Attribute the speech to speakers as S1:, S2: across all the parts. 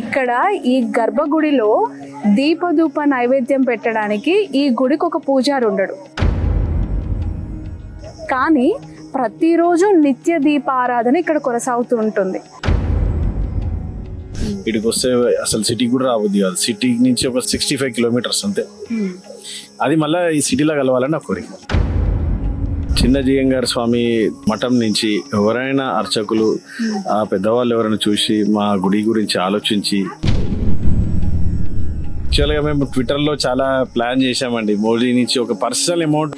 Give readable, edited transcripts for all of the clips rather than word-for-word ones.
S1: ఇక్కడ ఈ గర్భగుడిలో దీపధూప నైవేద్యం పెట్టడానికి ఈ గుడికి ఒక పూజారి ఉండడు, కానీ ప్రతిరోజు నిత్య దీపారాధన ఇక్కడ కొనసాగుతూ ఉంటుంది.
S2: ఇక్కడికి వస్తే అసలు సిటీకి కూడా రావద్దు కాదు, సిటీ నుంచి ఒక 65 కిలోమీటర్స్ అంతే. అది మళ్ళీ ఈ సిటీలో కలవాలని నా కోరిక. చిన్న జియంగార్ స్వామి మఠం నుంచి ఎవరైనా అర్చకులు ఆ పెద్దవాళ్ళు ఎవరైనా చూసి మా గుడి గురించి ఆలోచించి, యాక్చువల్గా మేము ట్విట్టర్లో చాలా ప్లాన్ చేశామండి. మోడీ నుంచి ఒక పర్సనల్ అమౌంట్,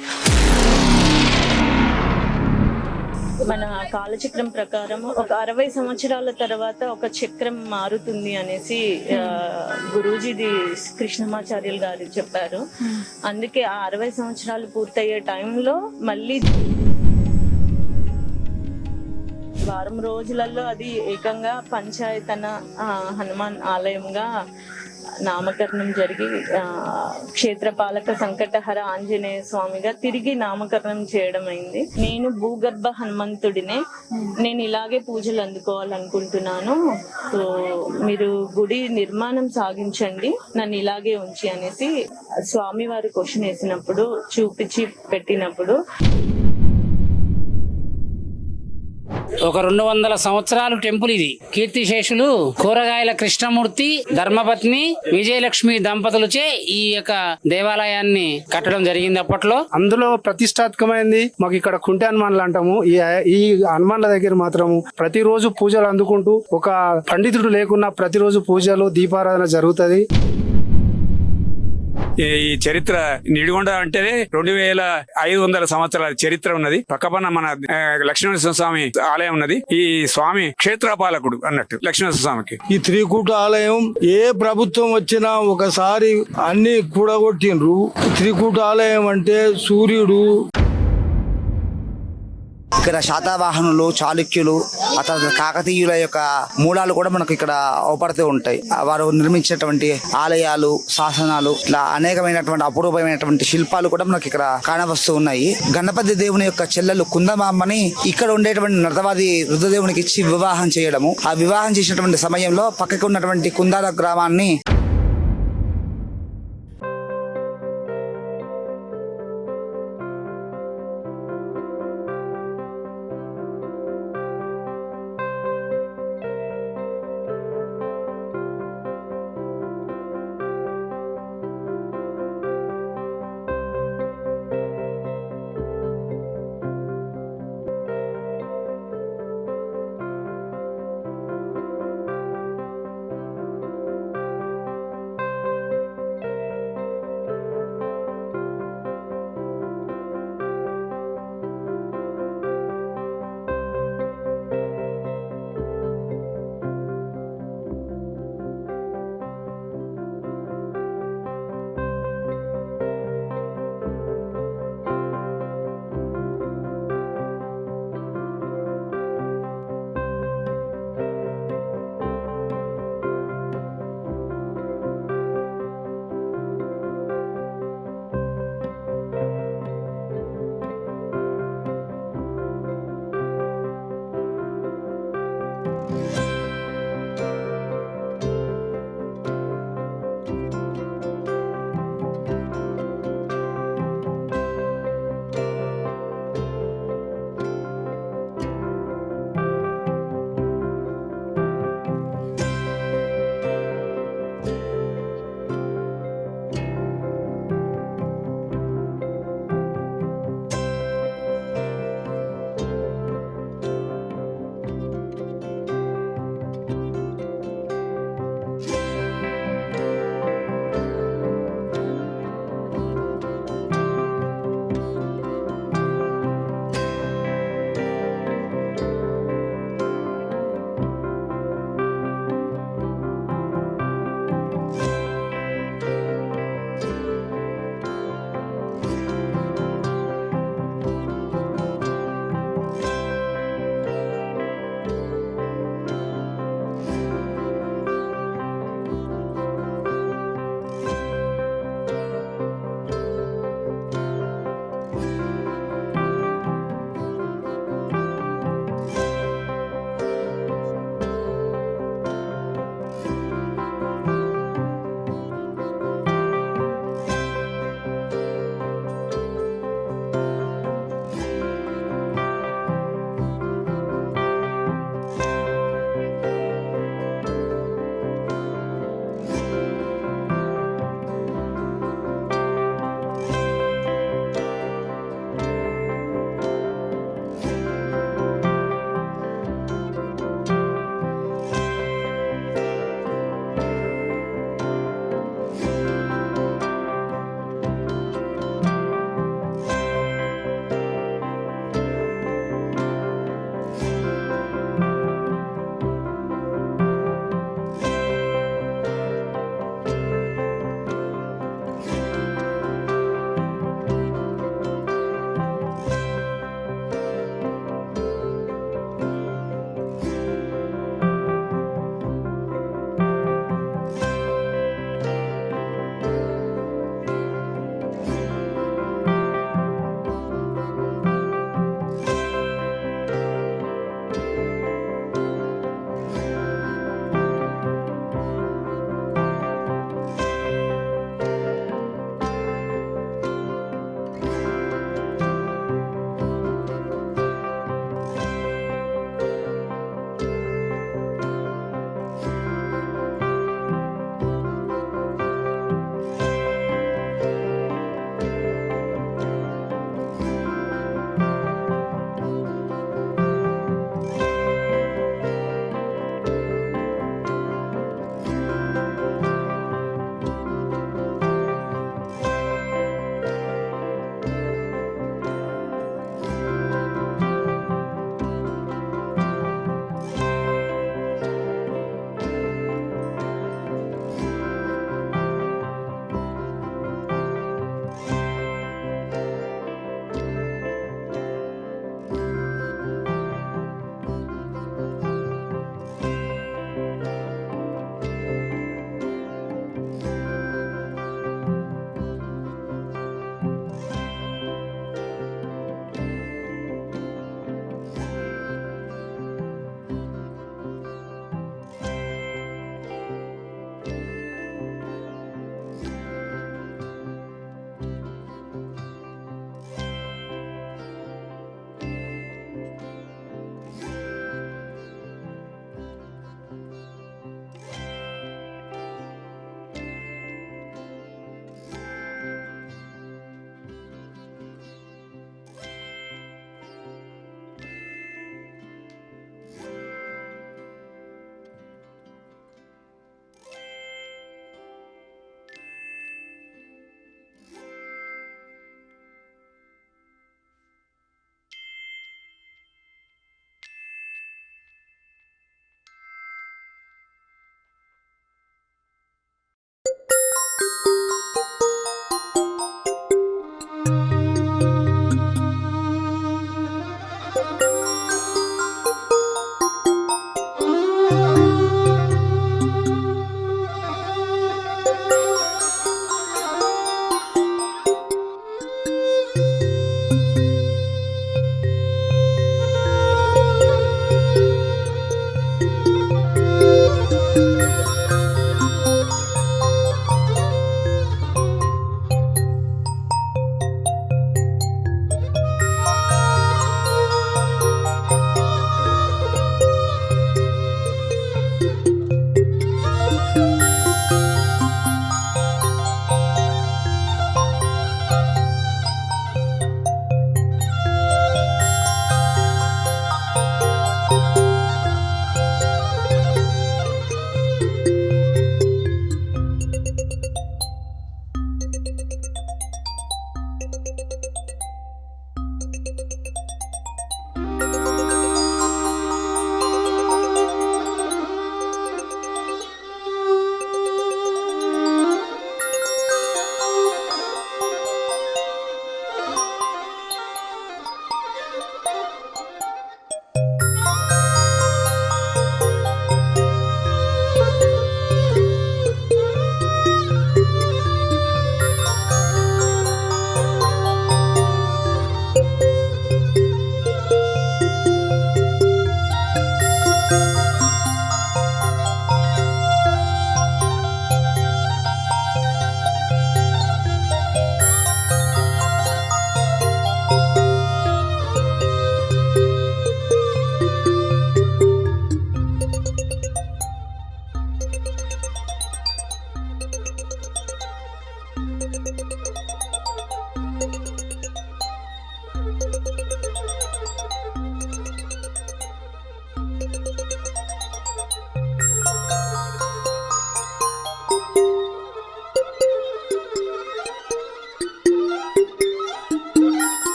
S3: మన కాలచక్రం ప్రకారం ఒక 60 సంవత్సరాల తర్వాత ఒక చక్రం మారుతుంది అనేసి గురూజీది కృష్ణమాచార్యులు గారు చెప్పారు. అందుకే ఆ 60 సంవత్సరాలు పూర్తయ్యే టైంలో మళ్ళీ వారం రోజులలో అది ఏకంగా పంచాయతన హనుమాన్ ఆలయంగా నామకరణం జరిగి క్షేత్రపాలక సంకటహర ఆంజనేయ స్వామిగా తిరిగి నామకరణం చేయడం అయింది. నేను భూగర్భ హనుమంతుడినే, నేను ఇలాగే పూజలు అందుకోవాలనుకుంటున్నాను, సో మీరు గుడి నిర్మాణం సాగించండి, నన్ను ఇలాగే ఉంచి అనేసి స్వామివారు క్వశ్చన్ వేసినప్పుడు చూపించి పెట్టినప్పుడు
S4: ఒక 200 సంవత్సరాలు టెంపుల్ ఇది. కీర్తిశేషులు కూరగాయల కృష్ణమూర్తి ధర్మపత్ని విజయలక్ష్మి దంపతులచే ఈ యొక్క దేవాలయాన్ని కట్టడం జరిగింది అప్పట్లో.
S5: అందులో ప్రతిష్టాత్మకమైంది మాకు ఇక్కడ కుంటి హనుమాన్లు అంటాము. ఈ హనుమాన్ల దగ్గర మాత్రము ప్రతిరోజు పూజలు అందుకుంటూ, ఒక పండితుడు లేకున్నా ప్రతిరోజు పూజలు దీపారాధన జరుగుతుంది.
S6: ఈ చరిత్ర నిడిగొండ అంటేనే 2500 సంవత్సరాల చరిత్ర ఉన్నది. పక్కపన్న మన లక్ష్మీనరసింహ స్వామి ఆలయం ఉన్నది. ఈ స్వామి క్షేత్రపాలకుడు అన్నట్టు లక్ష్మీనరసింహ స్వామికి.
S7: ఈ త్రికూట ఆలయం ఏ ప్రభుత్వం వచ్చినా ఒకసారి అన్ని కూడగొట్టిండ్రు. త్రికూట ఆలయం అంటే సూర్యుడు.
S8: ఇక్కడ శాతవాహనులు, చాళుక్యులు, ఆ తర్వాత కాకతీయుల యొక్క మూలాలు కూడా మనకు ఇక్కడ అవపడుతూ ఉంటాయి. వారు నిర్మించినటువంటి ఆలయాలు, శాసనాలు, ఇట్లా అనేకమైనటువంటి అపూర్వమైనటువంటి శిల్పాలు కూడా మనకి ఇక్కడ కానవస్తూ ఉన్నాయి. గణపతి దేవుని యొక్క చెల్లెలు కుందమామ్మని ఇక్కడ ఉండేటువంటి నర్తవాది రుద్రదేవునికి ఇచ్చి వివాహం చేయడము. ఆ వివాహం చేసినటువంటి సమయంలో పక్కకు ఉన్నటువంటి కుందాల గ్రామాన్ని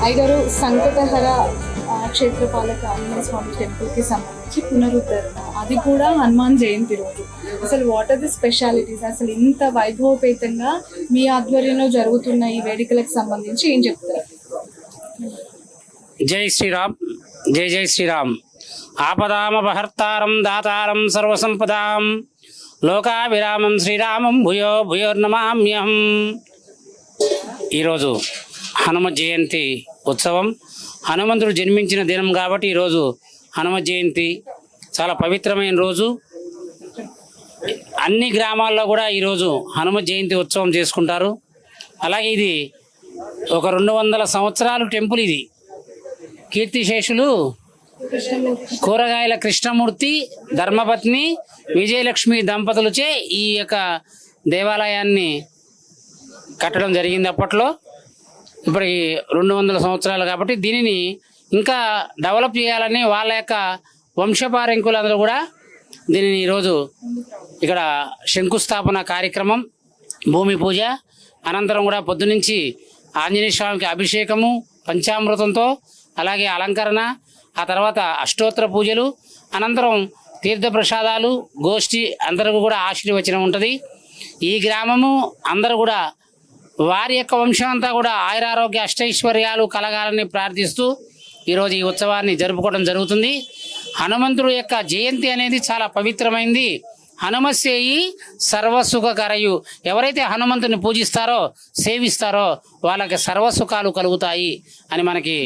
S1: అయ్యగారు సంకటహర క్షేత్రపాలక ఆంజనేయ స్వామి టెంపుల్కి సంబంధించి పునరుద్ధరణ, అది కూడా హనుమాన్ జయంతి రోజు. అసలు వాట్ ఆర్ ది స్పెషాలిటీస్? అసలు ఇంత వైభవపేతంగా మీ ఆధ్వర్యంలో జరుగుతున్న ఈ వేడుకలకు సంబంధించి ఏం చెప్తారు?
S4: జై శ్రీరామ్, జై జై శ్రీరామ్. ఆపదామపహర్తారం దాతారం సర్వసంపదాం లోకాభిరామం శ్రీరామం భూయో భూయోర్నమామ్యహం. ఈరోజు హనుమ జయంతి ఉత్సవం. హనుమంతుడు జన్మించిన దినం కాబట్టి ఈరోజు హనుమ జయంతి చాలా పవిత్రమైన రోజు. అన్ని గ్రామాల్లో కూడా ఈరోజు హనుమ జయంతి ఉత్సవం చేసుకుంటారు. అలాగే ఇది ఒక 200 సంవత్సరాలు టెంపుల్. ఇది కీర్తిశేషులు కూరగాయల కృష్ణమూర్తి ధర్మపత్ని విజయలక్ష్మి దంపతులచే ఈ యొక్క దేవాలయాన్ని కట్టడం జరిగింది అప్పట్లో. ఇప్పటికి 200 సంవత్సరాలు కాబట్టి దీనిని ఇంకా డెవలప్ చేయాలని వాళ్ళ యొక్క వంశపారంకులందరూ కూడా దీనిని ఈరోజు ఇక్కడ శంకుస్థాపన కార్యక్రమం, భూమి పూజ అనంతరం కూడా పొద్దునుంచి ఆంజనేయ స్వామికి అభిషేకము పంచామృతంతో, అలాగే అలంకరణ, ఆ తర్వాత అష్టోత్తర పూజలు, అనంతరం తీర్థప్రసాదాలు, గోష్ఠి అందరికీ కూడా ఆశీర్వచనం ఉంటుంది. ఈ గ్రామము అందరూ కూడా వారి యొక్క వంశం అంతా కూడా ఆయురారోగ్య అష్టైశ్వర్యాలు కలగాలని ప్రార్థిస్తూ ఈరోజు ఈ ఉత్సవాన్ని జరుపుకోవడం జరుగుతుంది. హనుమంతుడు యొక్క జయంతి అనేది చాలా పవిత్రమైంది. హనుమస్సేయి సర్వసుఖకరయు. ఎవరైతే హనుమంతుని పూజిస్తారో సేవిస్తారో వాళ్ళకి సర్వసుఖాలు కలుగుతాయి అని మనకి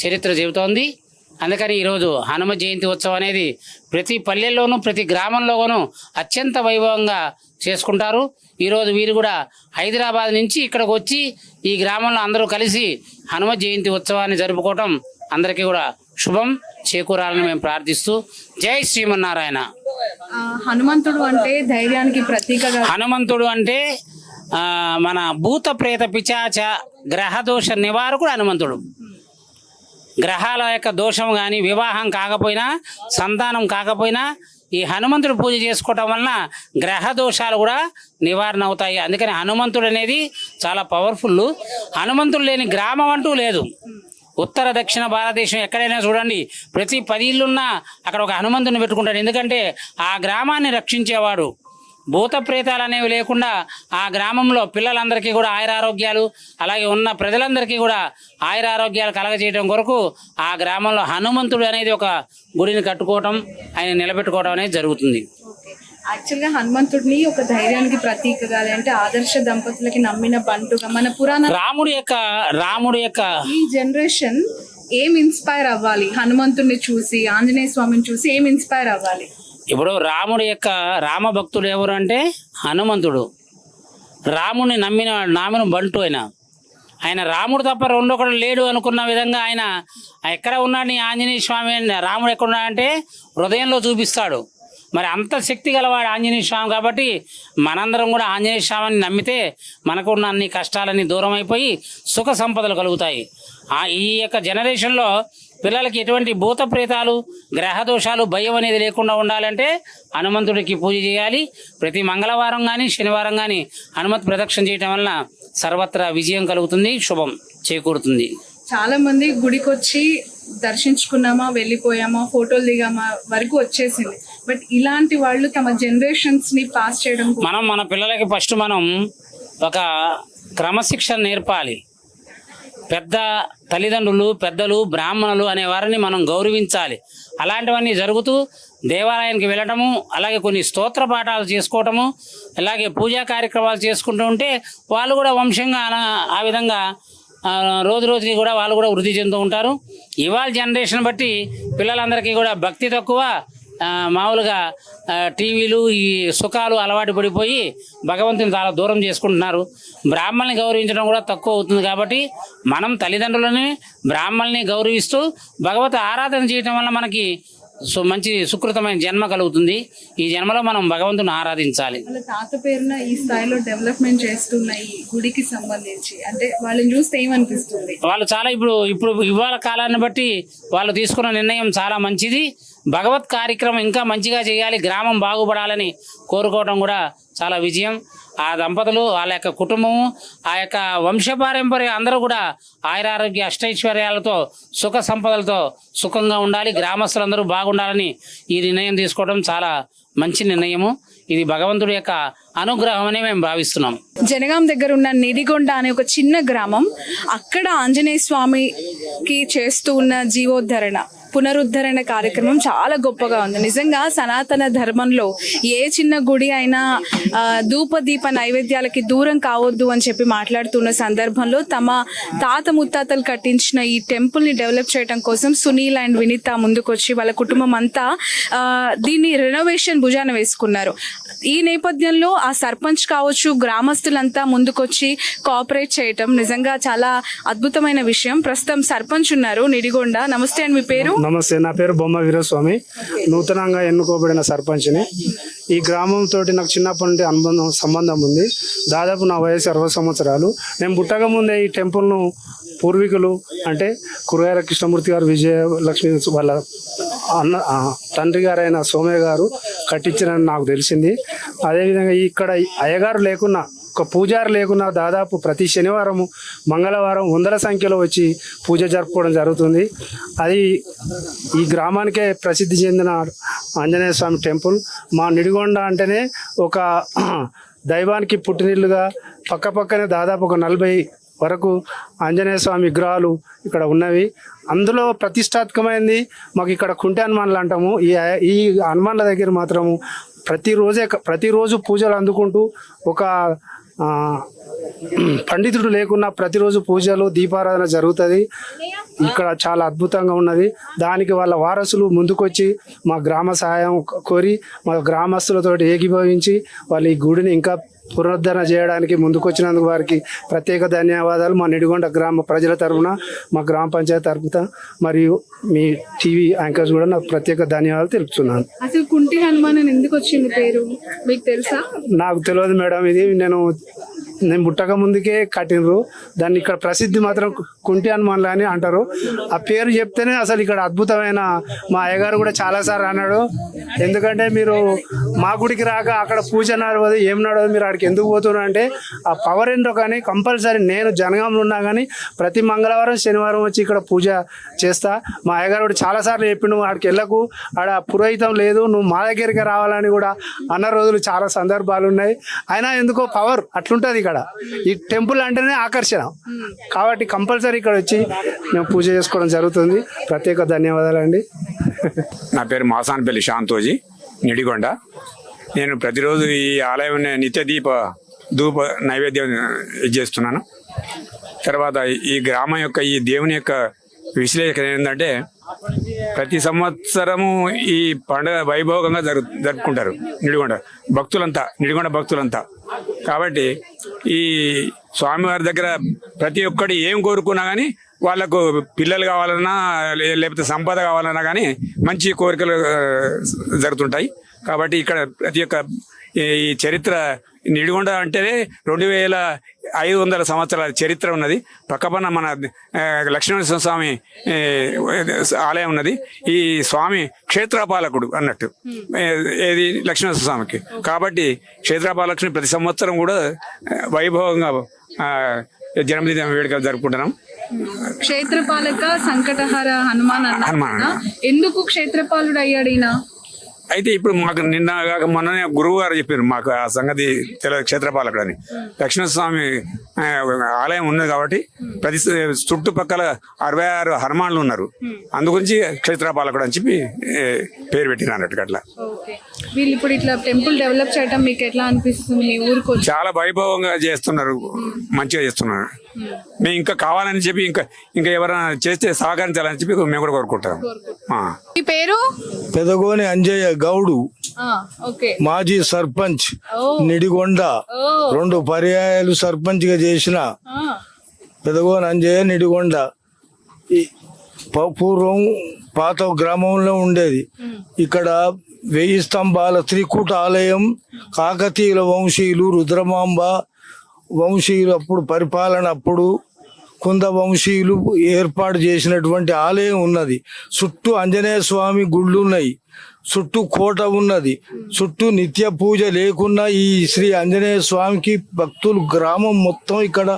S4: చరిత్ర చెబుతోంది. అందుకని ఈరోజు హనుమ జయంతి ఉత్సవం అనేది ప్రతి పల్లెల్లోనూ ప్రతి గ్రామంలోనూ అత్యంత వైభవంగా చేసుకుంటారు. ఈరోజు వీరు కూడా హైదరాబాద్ నుంచి ఇక్కడికి వచ్చి ఈ గ్రామంలో అందరూ కలిసి హనుమ జయంతి ఉత్సవాన్ని జరుపుకోవటం అందరికీ కూడా శుభం చేకూరాలని మేము ప్రార్థిస్తూ జై శ్రీమన్నారాయణ.
S1: హనుమంతుడు అంటే ధైర్యానికి ప్రతీకగా.
S4: హనుమంతుడు అంటే మన భూత ప్రేత పిచాచ గ్రహదోష నివారకుడు హనుమంతుడు. గ్రహాల యొక్క దోషం కానీ, వివాహం కాకపోయినా, సంతానం కాకపోయినా ఈ హనుమంతుడు పూజ చేసుకోవటం వలన గ్రహ దోషాలు కూడా నివారణ అవుతాయి. అందుకని హనుమంతుడు అనేది చాలా పవర్ఫుల్. హనుమంతుడు లేని గ్రామం అంటూ లేదు. ఉత్తర దక్షిణ భారతదేశం ఎక్కడైనా చూడండి, ప్రతి 10 ఇళ్ళున్నా అక్కడ ఒక హనుమంతుని పెట్టుకుంటాడు. ఎందుకంటే ఆ గ్రామాన్ని రక్షించేవాడు. భూత ప్రేతాలు అనేవి లేకుండా ఆ గ్రామంలో పిల్లలందరికీ కూడా ఆయురారోగ్యాలు, అలాగే ఉన్న ప్రజలందరికీ కూడా ఆయురారోగ్యాలు కలగజేయడం కొరకు ఆ గ్రామంలో హనుమంతుడు అనేది ఒక గుడిని కట్టుకోవటం, ఆయన నిలబెట్టుకోవడం అనేది జరుగుతుంది.
S1: యాక్చువల్గా హనుమంతుడిని ఒక ధైర్యానికి ప్రతీకగా, అంటే ఆదర్శ దంపతులకి నమ్మిన బంటుగా మన పురాణ
S4: రాముడి యొక్క
S1: ఈ జనరేషన్ ఏం ఇన్స్పైర్ అవ్వాలి? హనుమంతుడిని చూసి, ఆంజనేయ స్వామిని చూసి ఏం ఇన్స్పైర్ అవ్వాలి?
S4: ఇప్పుడు రాముడి యొక్క రామ భక్తుడు ఎవరు అంటే హనుమంతుడు. రాముడిని నామిన బంటు ఆయన రాముడు తప్ప రెండొకడు లేడు అనుకున్న విధంగా ఆయన ఎక్కడ ఉన్నాడు ఆంజనేయ స్వామి, రాముడు ఎక్కడ ఉన్నాడంటే హృదయంలో చూపిస్తాడు. మరి అంత శక్తి గలవాడు ఆంజనేయ స్వామి కాబట్టి మనందరం కూడా ఆంజనేయ స్వామిని నమ్మితే మనకున్న అన్ని కష్టాలన్నీ దూరం అయిపోయి సుఖ సంపదలు కలుగుతాయి. ఈ యొక్క జనరేషన్లో పిల్లలకి ఎటువంటి భూత ప్రేతాలు, గ్రహదోషాలు, భయం అనేది లేకుండా ఉండాలంటే హనుమంతుడికి పూజ చేయాలి. ప్రతి మంగళవారం కానీ శనివారం కానీ హనుమత్ ప్రదక్షిణ చేయటం వలన సర్వత్రా విజయం కలుగుతుంది, శుభం చేకూరుతుంది.
S1: చాలా మంది గుడికి వచ్చి దర్శించుకున్నామా, వెళ్ళిపోయామా, ఫోటోలు దిగామా వరకు వచ్చేసింది. బట్ ఇలాంటి వాళ్ళు తమ జనరేషన్స్ ని పాస్ చేయడం,
S4: మన పిల్లలకి ఫస్ట్ మనం ఒక క్రమశిక్షణ నేర్పాలి. పెద్ద తల్లిదండ్రులు, పెద్దలు, బ్రాహ్మణులు అనే వారిని మనం గౌరవించాలి. అలాంటివన్నీ జరుగుతూ దేవాలయానికి వెళ్ళటము, అలాగే కొన్ని స్తోత్ర పాఠాలు చేసుకోవటము, అలాగే పూజా కార్యక్రమాలు చేసుకుంటూ ఉంటే వాళ్ళు కూడా వంశంగా ఆ విధంగా రోజుకి కూడా వాళ్ళు కూడా వృద్ధి చెందుతూ ఉంటారు. ఇవాళ జనరేషన్ బట్టి పిల్లలందరికీ కూడా భక్తి తక్కువ, మామూలుగా టీవీలు, ఈ సుఖాలు అలవాటు పడిపోయి భగవంతుని చాలా దూరం చేసుకుంటున్నారు. బ్రాహ్మణుల్ని గౌరవించడం కూడా తక్కువ అవుతుంది. కాబట్టి మనం తల్లిదండ్రులని, బ్రాహ్మణుల్ని గౌరవిస్తూ భగవత్ ఆరాధన చేయటం వల్ల మనకి మంచి సుకృతమైన జన్మ కలుగుతుంది. ఈ జన్మలో మనం భగవంతుని ఆరాధించాలి.
S1: వాళ్ళ తాత పేరున ఈ స్థాయిలో డెవలప్మెంట్ చేస్తున్న ఈ గుడికి సంబంధించి అంటే వాళ్ళని చూస్తే ఏమనిపిస్తుంది?
S4: వాళ్ళు చాలా ఇప్పుడు ఇవాళ కాలాన్ని బట్టి వాళ్ళు తీసుకున్న నిర్ణయం చాలా మంచిది. భగవత్ కార్యక్రమం ఇంకా మంచిగా చేయాలి, గ్రామం బాగుపడాలని కోరుకోవడం కూడా చాలా విజయం. ఆ దంపతులు, వాళ్ళ యొక్క కుటుంబము, ఆ యొక్క వంశపారంపర్యం అందరూ కూడా ఆయురారోగ్య అష్టైశ్వర్యాలతో సుఖ సంపదలతో సుఖంగా ఉండాలి, గ్రామస్తులందరూ బాగుండాలని ఈ నిర్ణయం తీసుకోవడం చాలా మంచి నిర్ణయము. ఇది భగవంతుడి యొక్క అనుగ్రహం అని మేము భావిస్తున్నాం.
S1: జనగాం దగ్గర ఉన్న నిడిగొండ అనే ఒక చిన్న గ్రామం, అక్కడ ఆంజనేయ స్వామికి చేస్తూ ఉన్న జీవోద్ధరణ పునరుద్ధరణ కార్యక్రమం చాలా గొప్పగా ఉంది. నిజంగా సనాతన ధర్మంలో ఏ చిన్న గుడి అయినా ధూపదీప నైవేద్యాలకి దూరం కావద్దు అని చెప్పి మాట్లాడుతున్న సందర్భంలో తమ తాత ముత్తాతలు కట్టించిన ఈ టెంపుల్ని డెవలప్ చేయడం కోసం సునీల్ అండ్ వినీత ముందుకొచ్చి వాళ్ళ కుటుంబం అంతా దీన్ని రెనోవేషన్ భుజాన వేసుకున్నారు. ఈ నేపథ్యంలో ఆ సర్పంచ్ కావచ్చు, గ్రామస్తులంతా ముందుకొచ్చి కోఆపరేట్ చేయటం నిజంగా చాలా అద్భుతమైన విషయం. ప్రస్తుతం సర్పంచ్ ఉన్నారు నిడిగొండ. నమస్తే అండి, మీ పేరు?
S5: నమస్తే, నా పేరు బొమ్మ వీరస్వామి, నూతనంగా ఎన్నుకోబడిన సర్పంచ్ని. ఈ గ్రామంతో నాకు చిన్నప్పటి నుండి సంబంధం ఉంది. దాదాపు నా వయసు 60 సంవత్సరాలు. నేను పుట్టక ముందే ఈ టెంపుల్ను పూర్వీకులు అంటే కురగాయల కృష్ణమూర్తి గారు, విజయలక్ష్మి వాళ్ళ తండ్రి గారైన సోమయ్య గారు కట్టించారని నాకు తెలిసింది. అదేవిధంగా ఇక్కడ అయ్యగారు లేకున్నా, ఒక పూజారి లేకున్నా దాదాపు ప్రతి శనివారము మంగళవారం వందల సంఖ్యలో వచ్చి పూజ జరుపుకోవడం జరుగుతుంది. అది ఈ గ్రామానికే ప్రసిద్ధి చెందిన ఆంజనేయ స్వామి టెంపుల్. మా నిడిగొండ అంటేనే ఒక దైవానికి పుట్టినిల్లుగా పక్కపక్కనే దాదాపు ఒక 40 వరకు ఆంజనేయ స్వామి విగ్రహాలు ఇక్కడ ఉన్నవి. అందులో ప్రతిష్టాత్మకమైనది మాకు ఇక్కడ కుంటి హనుమాన్లు అంటాము. ఈ హనుమాన్ల దగ్గర మాత్రము ప్రతిరోజు పూజలు అందుకుంటూ ఒక పండితుడు లేకున్నా ప్రతిరోజు పూజలు దీపారాధన జరుగుతుంది. ఇక్కడ చాలా అద్భుతంగా ఉన్నది. దానికి వాళ్ళ వారసులు ముందుకొచ్చి మా గ్రామ సహాయం కోరి మా గ్రామస్తులతో ఏకీభవించి వాళ్ళు ఈ గుడిని ఇంకా పునరుద్ధరణ చేయడానికి ముందుకొచ్చినందుకు వారికి ప్రత్యేక ధన్యవాదాలు. మా నిడిగొండ గ్రామ ప్రజల తరఫున, మా గ్రామ పంచాయతీ తరఫున మరియు మీ టీవీ యాంకర్స్ కూడా నాకు ప్రత్యేక ధన్యవాదాలు తెలుపుతున్నాను.
S1: అసలు కుంటి హనుమాన్ అని ఎందుకు వచ్చింది పేరు, మీకు తెలుసా?
S5: నాకు తెలియదు మేడం. ఇది నేను పుట్టక ముందుకే కట్టినరు. దాన్ని ఇక్కడ ప్రసిద్ధి మాత్రం కుంటి హనుమాన్లు అని అంటారు. ఆ పేరు చెప్తేనే అసలు ఇక్కడ అద్భుతమైన, మా అయ్యగారు కూడా చాలాసార్లు అన్నాడు, ఎందుకంటే మీరు మా గుడికి రాక అక్కడ పూజ నడవదు, ఏం నడవదు, మీరు అక్కడికి ఎందుకు పోతున్నారు అంటే ఆ పవర్ ఏంటో. కానీ కంపల్సరీ నేను జనగాంలో ఉన్నా కానీ ప్రతి మంగళవారం శనివారం వచ్చి ఇక్కడ పూజ చేస్తా. మా అయ్యగారు కూడా చాలాసార్లు చెప్పిండు, నువ్వు ఆడికి వెళ్ళకు, ఆడ పురోహితం లేదు, నువ్వు మా దగ్గరికి రావాలని కూడా అన్న రోజులు చాలా సందర్భాలు ఉన్నాయి. అయినా ఎందుకో పవర్ అట్లుంటుంది ఇక్కడ. ఈ టెంపుల్ అంటేనే ఆకర్షణ కాబట్టి కంపల్సరీ ఇక్కడ వచ్చి మేము పూజ చేసుకోవడం జరుగుతుంది. ప్రత్యేక ధన్యవాదాలు అండి.
S6: నా పేరు మాసాన్పల్లి శాంతోజీ, నిడిగొండ. నేను ప్రతిరోజు ఈ ఆలయం నిత్య ధూప నైవేద్యం చేస్తున్నాను. తర్వాత ఈ గ్రామం యొక్క, ఈ దేవుని యొక్క విశ్లేషణ ఏంటంటే ప్రతి సంవత్సరము ఈ పండుగ వైభవంగా జరుపుకుంటారు నిడిగొండ భక్తులంతా. కాబట్టి ఈ స్వామివారి దగ్గర ప్రతి ఒక్కటి ఏం కోరుకున్నా కానీ వాళ్ళకు పిల్లలు కావాలన్నా లేకపోతే సంపద కావాలన్నా కానీ మంచి కోరికలు జరుగుతుంటాయి. కాబట్టి ఇక్కడ ప్రతి ఒక్క ఈ చరిత్ర నిడిగొండ అంటేనే 2500 సంవత్సరాల చరిత్ర ఉన్నది. పక్కపన్న మన లక్ష్మీనరసింహ స్వామి ఆలయం ఉన్నది. ఈ స్వామి క్షేత్రపాలకుడు అన్నట్టు ఏది లక్ష్మీనరసింహ స్వామికి. కాబట్టి క్షేత్రపాలకుని ప్రతి సంవత్సరం కూడా వైభవంగా జన్మదిన వేడుకలు జరుపుకుంటున్నాం.
S1: క్షేత్రపాలక సంకటహర హనుమాన్ అన్న ఎందుకు క్షేత్రపాలుడు అయ్యాడు ఈయన?
S6: అయితే ఇప్పుడు మాకు నిన్న మొన్ననే గురువు గారు చెప్పారు మాకు ఆ సంగతి తెలియదు, క్షేత్రపాలకుడు అని. లక్ష్మణస్వామి ఆలయం ఉన్నది కాబట్టి ప్రతి చుట్టుపక్కల 66 హనుమాన్లు ఉన్నారు. అందుగురించి క్షేత్రపాలకుడు అని చెప్పి పేరు పెట్టిన అన్నట్టు. అట్లా
S1: వీళ్ళు ఇప్పుడు ఇట్లా టెంపుల్ డెవలప్ చేయడం మీకు ఎట్లా అనిపిస్తుంది? మీ ఊరికి
S6: చాలా వైభవంగా చేస్తున్నారు, మంచిగా చేస్తున్నారు. మేము ఇంకా కావాలని చెప్పి ఇంకా ఎవరైనా చేస్తే సహకరించాలని చెప్పి మేము కూడా కోరుకుంటాం.
S1: మీ పేరు?
S7: పెదగోని అంజయ్య గౌడు, మాజీ సర్పంచ్ నిడిగొండ. 2 పర్యాయాలు సర్పంచ్ గా చేసిన పెదగోని అంజయ్య నిడిగొండ. పూర్వం పాత గ్రామంలో ఉండేది. ఇక్కడ 1000 స్తంభాల త్రికూట ఆలయం. కాకతీయుల వంశీయులు, రుద్రమాంబ వంశీయులు అప్పుడు పరిపాలన అప్పుడు కుంద వంశీయులు ఏర్పాటు చేసినటువంటి ఆలయం ఉన్నది. చుట్టూ ఆంజనేయ స్వామి గుళ్ళు ఉన్నాయి, చుట్టూ కోట ఉన్నది. చుట్టూ నిత్య పూజ లేకున్నా ఈ శ్రీ ఆంజనేయ స్వామికి భక్తులు గ్రామం మొత్తం ఇక్కడ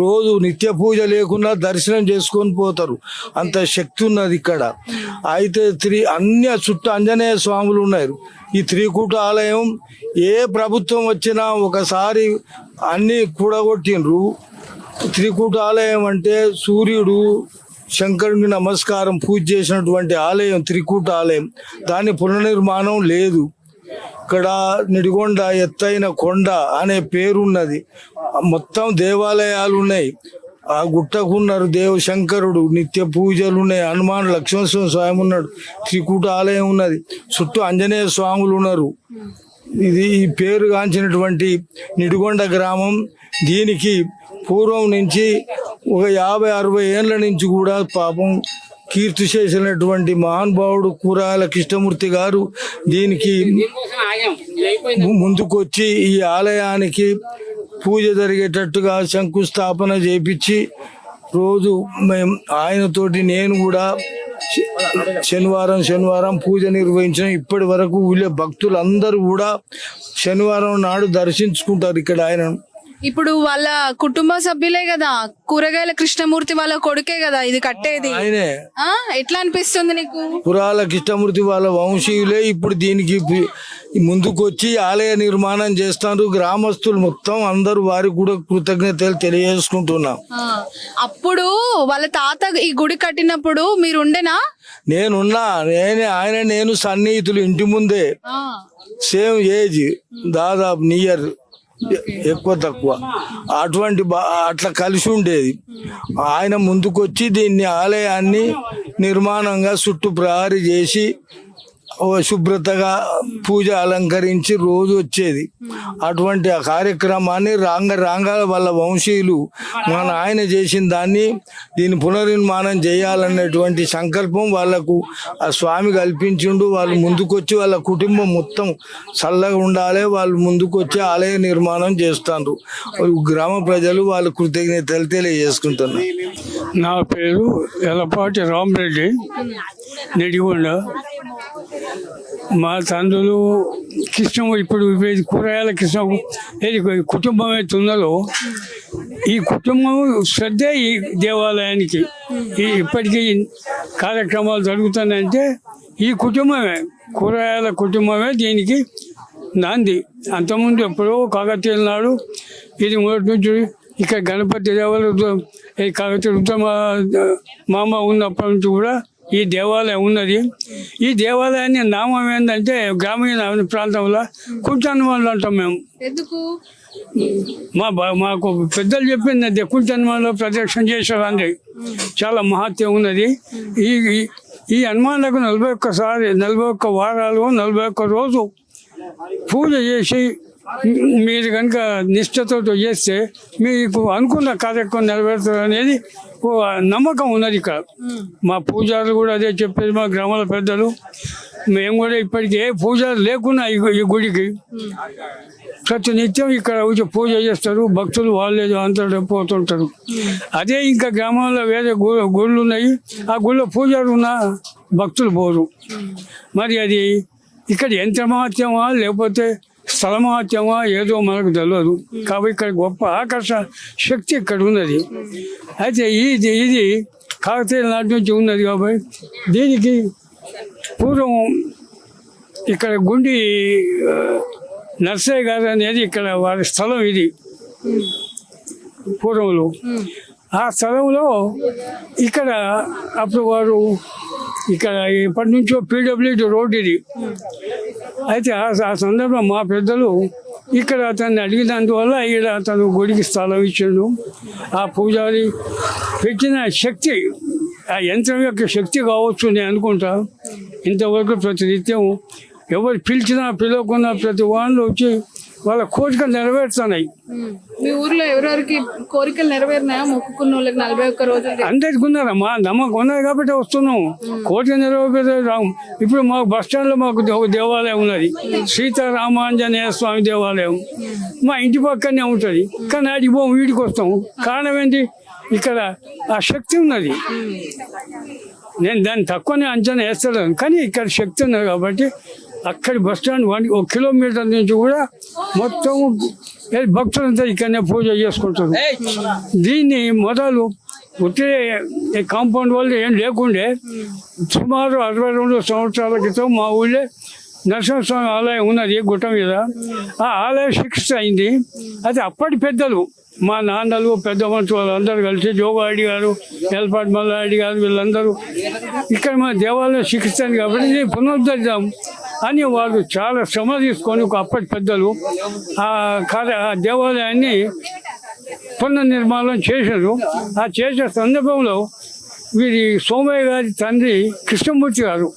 S7: రోజు నిత్య పూజ లేకున్నా దర్శనం చేసుకొని పోతారు. అంత శక్తి ఉన్నది ఇక్కడ. అయితే అన్ని చుట్టూ ఆంజనేయ స్వాములు ఉన్నారు. ఈ త్రికూట ఆలయం ఏ ప్రభుత్వం వచ్చినా ఒకసారి అన్ని కూడగొట్టిండ్రు. త్రికూట ఆలయం అంటే సూర్యుడు శంకరుని నమస్కారం పూజ చేసినటువంటి ఆలయం త్రికూట ఆలయం. దాని పునర్నిర్మాణం లేదు. ఇక్కడ నిడిగొండ ఎత్తైన కొండ అనే పేరున్నది. మొత్తం దేవాలయాలు ఉన్నాయి. ఆ గుట్టకున్నారు శంకరుడు, నిత్య పూజలు ఉన్నాయి. హనుమాన్ లక్ష్మణ స్వామి ఉన్నాడు. త్రికూట ఆలయం ఉన్నది. చుట్టూ ఆంజనేయ స్వాములు ఉన్నారు. ఇది ఈ పేరుగాంచినటువంటి నిడిగొండ గ్రామం. దీనికి పూర్వం నుంచి ఒక 50-60 ఏళ్ళ నుంచి కూడా పాపం కీర్తి చేసినటువంటి మహానుభావుడు కూరాల కృష్ణమూర్తి గారు దీనికి ముందుకొచ్చి ఈ ఆలయానికి పూజ జరిగేటట్టుగా శంకుస్థాపన చేపించి రోజు మేము ఆయనతోటి నేను కూడా శనివారం పూజ నిర్వహించిన. ఇప్పటి వరకు ఊళ్ళో భక్తులందరూ కూడా శనివారం నాడు దర్శించుకుంటారు ఇక్కడ ఆయనను.
S1: ఇప్పుడు వాళ్ళ కుటుంబ సభ్యులే కదా, కూరగాయల కృష్ణమూర్తి వాళ్ళ కొడుకే కదా ఇది కట్టేది.
S7: ఆయనే.
S1: ఎట్లా అనిపిస్తుంది నీకు?
S7: పురాల కృష్ణమూర్తి వాళ్ళ వంశీయులే ఇప్పుడు దీనికి ముందుకొచ్చి ఆలయ నిర్మాణం చేస్తారు. గ్రామస్తులు మొత్తం అందరూ వారికి కూడా కృతజ్ఞతలు తెలియజేసుకుంటున్నాం.
S1: అప్పుడు వాళ్ళ తాత ఈ గుడి కట్టినప్పుడు మీరు ఉండేనా?
S7: నేనున్నా. నేను సన్నిహితులు ఇంటి ముందే, సేమ్ ఏజ్, దాదాపు నియర్ ఎక్కువ తక్కువ అట్లా కలిసి ఉండేది. ఆయన ముందుకొచ్చి దీన్ని ఆలయాన్ని నిర్మాణంగా చుట్టూ ప్రహరీ చేసి శుభ్రతగా పూజ అలంకరించి రోజు వచ్చేది. అటువంటి ఆ కార్యక్రమాన్ని రాంగాల వాళ్ళ వంశీయులు మన ఆయన చేసిన దీన్ని పునర్నిర్మాణం చేయాలన్నటువంటి సంకల్పం వాళ్ళకు ఆ స్వామి కల్పించిండు. వాళ్ళు ముందుకొచ్చి వాళ్ళ కుటుంబం మొత్తం చల్లగా ఉండాలి, వాళ్ళు ముందుకొచ్చి ఆలయ నిర్మాణం చేస్తారు. గ్రామ ప్రజలు వాళ్ళ కృతజ్ఞతలు తెలియజేసుకుంటున్నారు.
S9: నా పేరు ఎలపాటి రామరెడ్డి, నిడిగొండ. మా తండ్రులు ఇప్పుడు కూరగాయల కృష్ణ ఏది కుటుంబం అయితే ఉన్నదో ఈ కుటుంబం శ్రద్ధ ఈ దేవాలయానికి ఇప్పటికీ కార్యక్రమాలు జరుగుతున్నాయంటే ఈ కుటుంబమే, కూరగాయల కుటుంబమే దీనికి నాంది. అంతకుముందు ఎప్పుడో కాకతీయుల నాడు ఇది మొదటి నుంచి ఇక్కడ గణపతి దేవాలయం ఈ కాకతీయ ఉత్తమ మామ ఉన్నప్పటి నుంచి కూడా ఈ దేవాలయం ఉన్నది. ఈ దేవాలయాన్ని నామం ఏంటంటే గ్రామీణ ప్రాంతంలో కుంచన్మాలు అంటాం మేము.
S1: ఎందుకు?
S9: మాకు పెద్దలు చెప్పింది కుంచన్మాలో ప్రదక్షిణ చేసేవాడి చాలా మహత్యం ఉన్నది. ఈ హనుమానులకు 41 వారాలు 41 రోజు పూజ చేసి మీరు కనుక నిష్ఠతో చేస్తే మీకు అనుకున్న కార్యక్రమం నెరవేరుతుంది అనేది నమ్మకం ఉన్నది ఇక్కడ. మా పూజారులు కూడా అదే చెప్పేది, మా గ్రామాల పెద్దలు. మేము కూడా ఇప్పటికీ ఏ పూజారు లేకున్నా ఈ గుడికి ప్రతి నిత్యం ఇక్కడ వచ్చి పూజ చేస్తారు. భక్తులు వాళ్ళే అంతా పోతుంటారు. అదే ఇంకా గ్రామంలో వేరే గుళ్ళు ఉన్నాయి, ఆ గుళ్ళో పూజారు ఉన్న భక్తులు పోరు. మరి అది ఇక్కడ యంత్ర మహత్యమా లేకపోతే స్థల మహత్యమా ఏదో మనకు తెలియదు. కాబట్టి ఇక్కడ గొప్ప ఆకర్షణ శక్తి ఇక్కడ ఉన్నది. అయితే ఇది కాకతీయుల నాటి నుంచి ఉన్నది. కాబట్టి దీనికి పూర్వం ఇక్కడ గుండి నర్సయ్య గారు అనేది ఇక్కడ వారి స్థలం. ఇది పూర్వంలో ఆ స్థలంలో ఇక్కడ అప్పుడు వారు ఇక్కడ ఇప్పటి నుంచో పీడబ్ల్యూడి రోడ్ ఇది. అయితే ఆ సందర్భంలో మా పెద్దలు ఇక్కడ అతన్ని అడిగినందువల్ల ఇక్కడ అతను గుడికి స్థలం ఇచ్చాడు. ఆ పూజారి పెట్టిన శక్తి, ఆ యంత్రం యొక్క శక్తి కావచ్చు నేను అనుకుంటా. ఇంతవరకు ప్రతి నిత్యం ఎవరు పిలవకున్నా ప్రతి వాళ్ళు వచ్చి వాళ్ళ కోరికలు నెరవేరుతున్నాయి.
S1: మీ ఊర్లో ఎవరెవరికి కోరికలు నెరవేరినాయా? మొక్కుకున్న వాళ్ళకి 41 రోజులు
S9: అందరికి ఉన్నారా? మా నమ్మకం ఉన్నది కాబట్టి వస్తున్నాం. కోరిక నెరవేరే రాము. ఇప్పుడు మాకు బస్ స్టాండ్లో మాకు ఒక దేవాలయం ఉన్నది, సీతారామాంజనేయ స్వామి దేవాలయం. మా ఇంటి పక్కనే ఉంటుంది, కానీ ఆడికి పోము, వీడికి వస్తాము. కారణం ఏంటి? ఇక్కడ ఆ శక్తి ఉన్నది. నేను దాన్ని తక్కువనే అంచనా వేస్తలేను, కానీ ఇక్కడ శక్తి ఉన్నది కాబట్టి అక్కడి బస్ స్టాండ్ 1 కిలోమీటర్ నుంచి కూడా మొత్తం భక్తులంతా ఇక్కడనే పూజ చేసుకుంటారు. దీన్ని మొదలు ఒత్తిడి కాంపౌండ్ వాళ్ళు ఏం లేకుండే సుమారు 62 సంవత్సరాల క్రితం మా ఊళ్ళో నరసింహస్వామి ఆలయం ఉన్నది గుట్ట మీద. ఆ ఆలయం శిక్ష అయింది. అది అప్పటి పెద్దలు మా నాన్నలు పెద్ద మనుషులు వాళ్ళందరూ కలిసి జోగాడి గారు, ఎల్పాటి మల్లారెడ్డి గారు వీళ్ళందరూ ఇక్కడ మా దేవాలయం శిక్షిస్తాను కాబట్టి ఇది పునరుద్ధరిద్దాం అని వాళ్ళు చాలా శ్రమ తీసుకొని అప్పటి పెద్దలు ఆ దేవాలయాన్ని పునర్నిర్మాణం చేశారు. ఆ చేసే సందర్భంలో వీరి సోమయ్య గారి తండ్రి కృష్ణమూర్తి గారు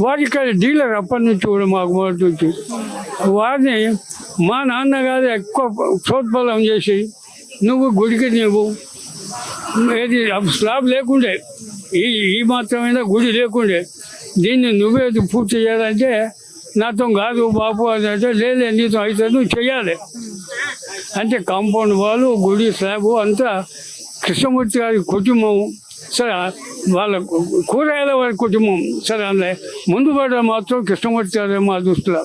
S9: వారి ఇక్కడ డీలర్ అప్పటి నుంచి కూడా మాకు మొదటి నుంచి వారిని మా నాన్నగారు ఎక్కువ ప్రోత్బలం చేసి నువ్వు గుడికి ఏది స్లాబ్ లేకుండే ఈ మాత్రమైనా గుడి లేకుండే దీన్ని నువ్వే పూర్తి చేయాలంటే నాతో కాదు బాపు అని అంటే లేదే నీతో అయితే నువ్వు చెయ్యాలి అంటే కాంపౌండ్ వాళ్ళు గుడి స్లాబ్ అంతా కృష్ణమూర్తి గారి కుటుంబం. సరే వాళ్ళ కూరగాయల వారి కుటుంబం సరే అందులో ముందు పడ్డ మాత్రం కృష్ణమూర్తి గారు మా దృష్టిలో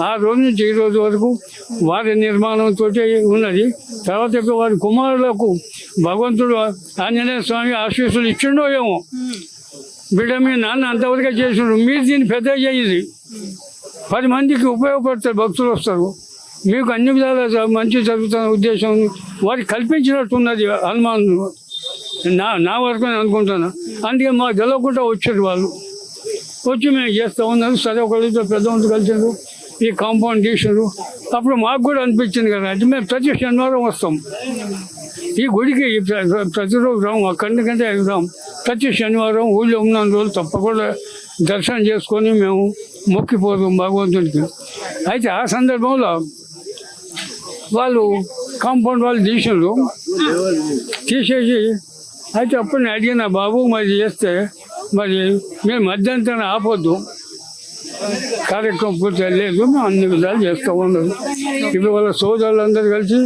S9: ఆ రోజు నుంచి ఈ రోజు వరకు వారి నిర్మాణంతో ఉన్నది. తర్వాత వారి కుమారులకు భగవంతుడు ఆంజనేయ స్వామి ఆశీస్సులు ఇచ్చిండో ఏమో, బిడ్డ మీ నాన్న అంతవరకే చేసిండ్రు, మీరు దీన్ని పెద్ద చేయండి, 10 మందికి ఉపయోగపడతారు, భక్తులు వస్తారు, మీకు అన్ని విధాలుగా మంచి జరుగుతున్న ఉద్దేశం వారికి కల్పించినట్టున్నది హనుమాన్ నా వరకు నేను అనుకుంటున్నా. అందుకే మాకు తెలవకుండా వచ్చారు వాళ్ళు, వచ్చి మేము చేస్తూ ఉన్నారు. సరే ఒకరితో పెద్దవంతు కలిసారు, ఈ కాంపౌండ్ చేసారు. అప్పుడు మాకు కూడా అనిపించింది కదా అంటే మేము ప్రతి శనివారం వస్తాం ఈ గుడికి, ప్రతిరోజు రాము, అక్కడి కంటే రాము. ప్రతి శనివారం ఊళ్ళో ఉన్న రోజులు తప్పకుండా దర్శనం చేసుకొని మేము మొక్కిపోతాం భగవంతుడికి. అయితే ఆ సందర్భంలో వాళ్ళు కాంపౌండ్ వాళ్ళు తీసేసి అయితే అప్పుడు నేను అడిగిన బాబు మరి చేస్తే మరి మేము మధ్యంతరం ఆపొద్దు, కార్యక్రమం పూర్తి లేదు, మేము అన్ని విధాలు చేస్తూ ఉన్నాం. ఇప్పుడు వాళ్ళ సోదరులందరూ కలిసి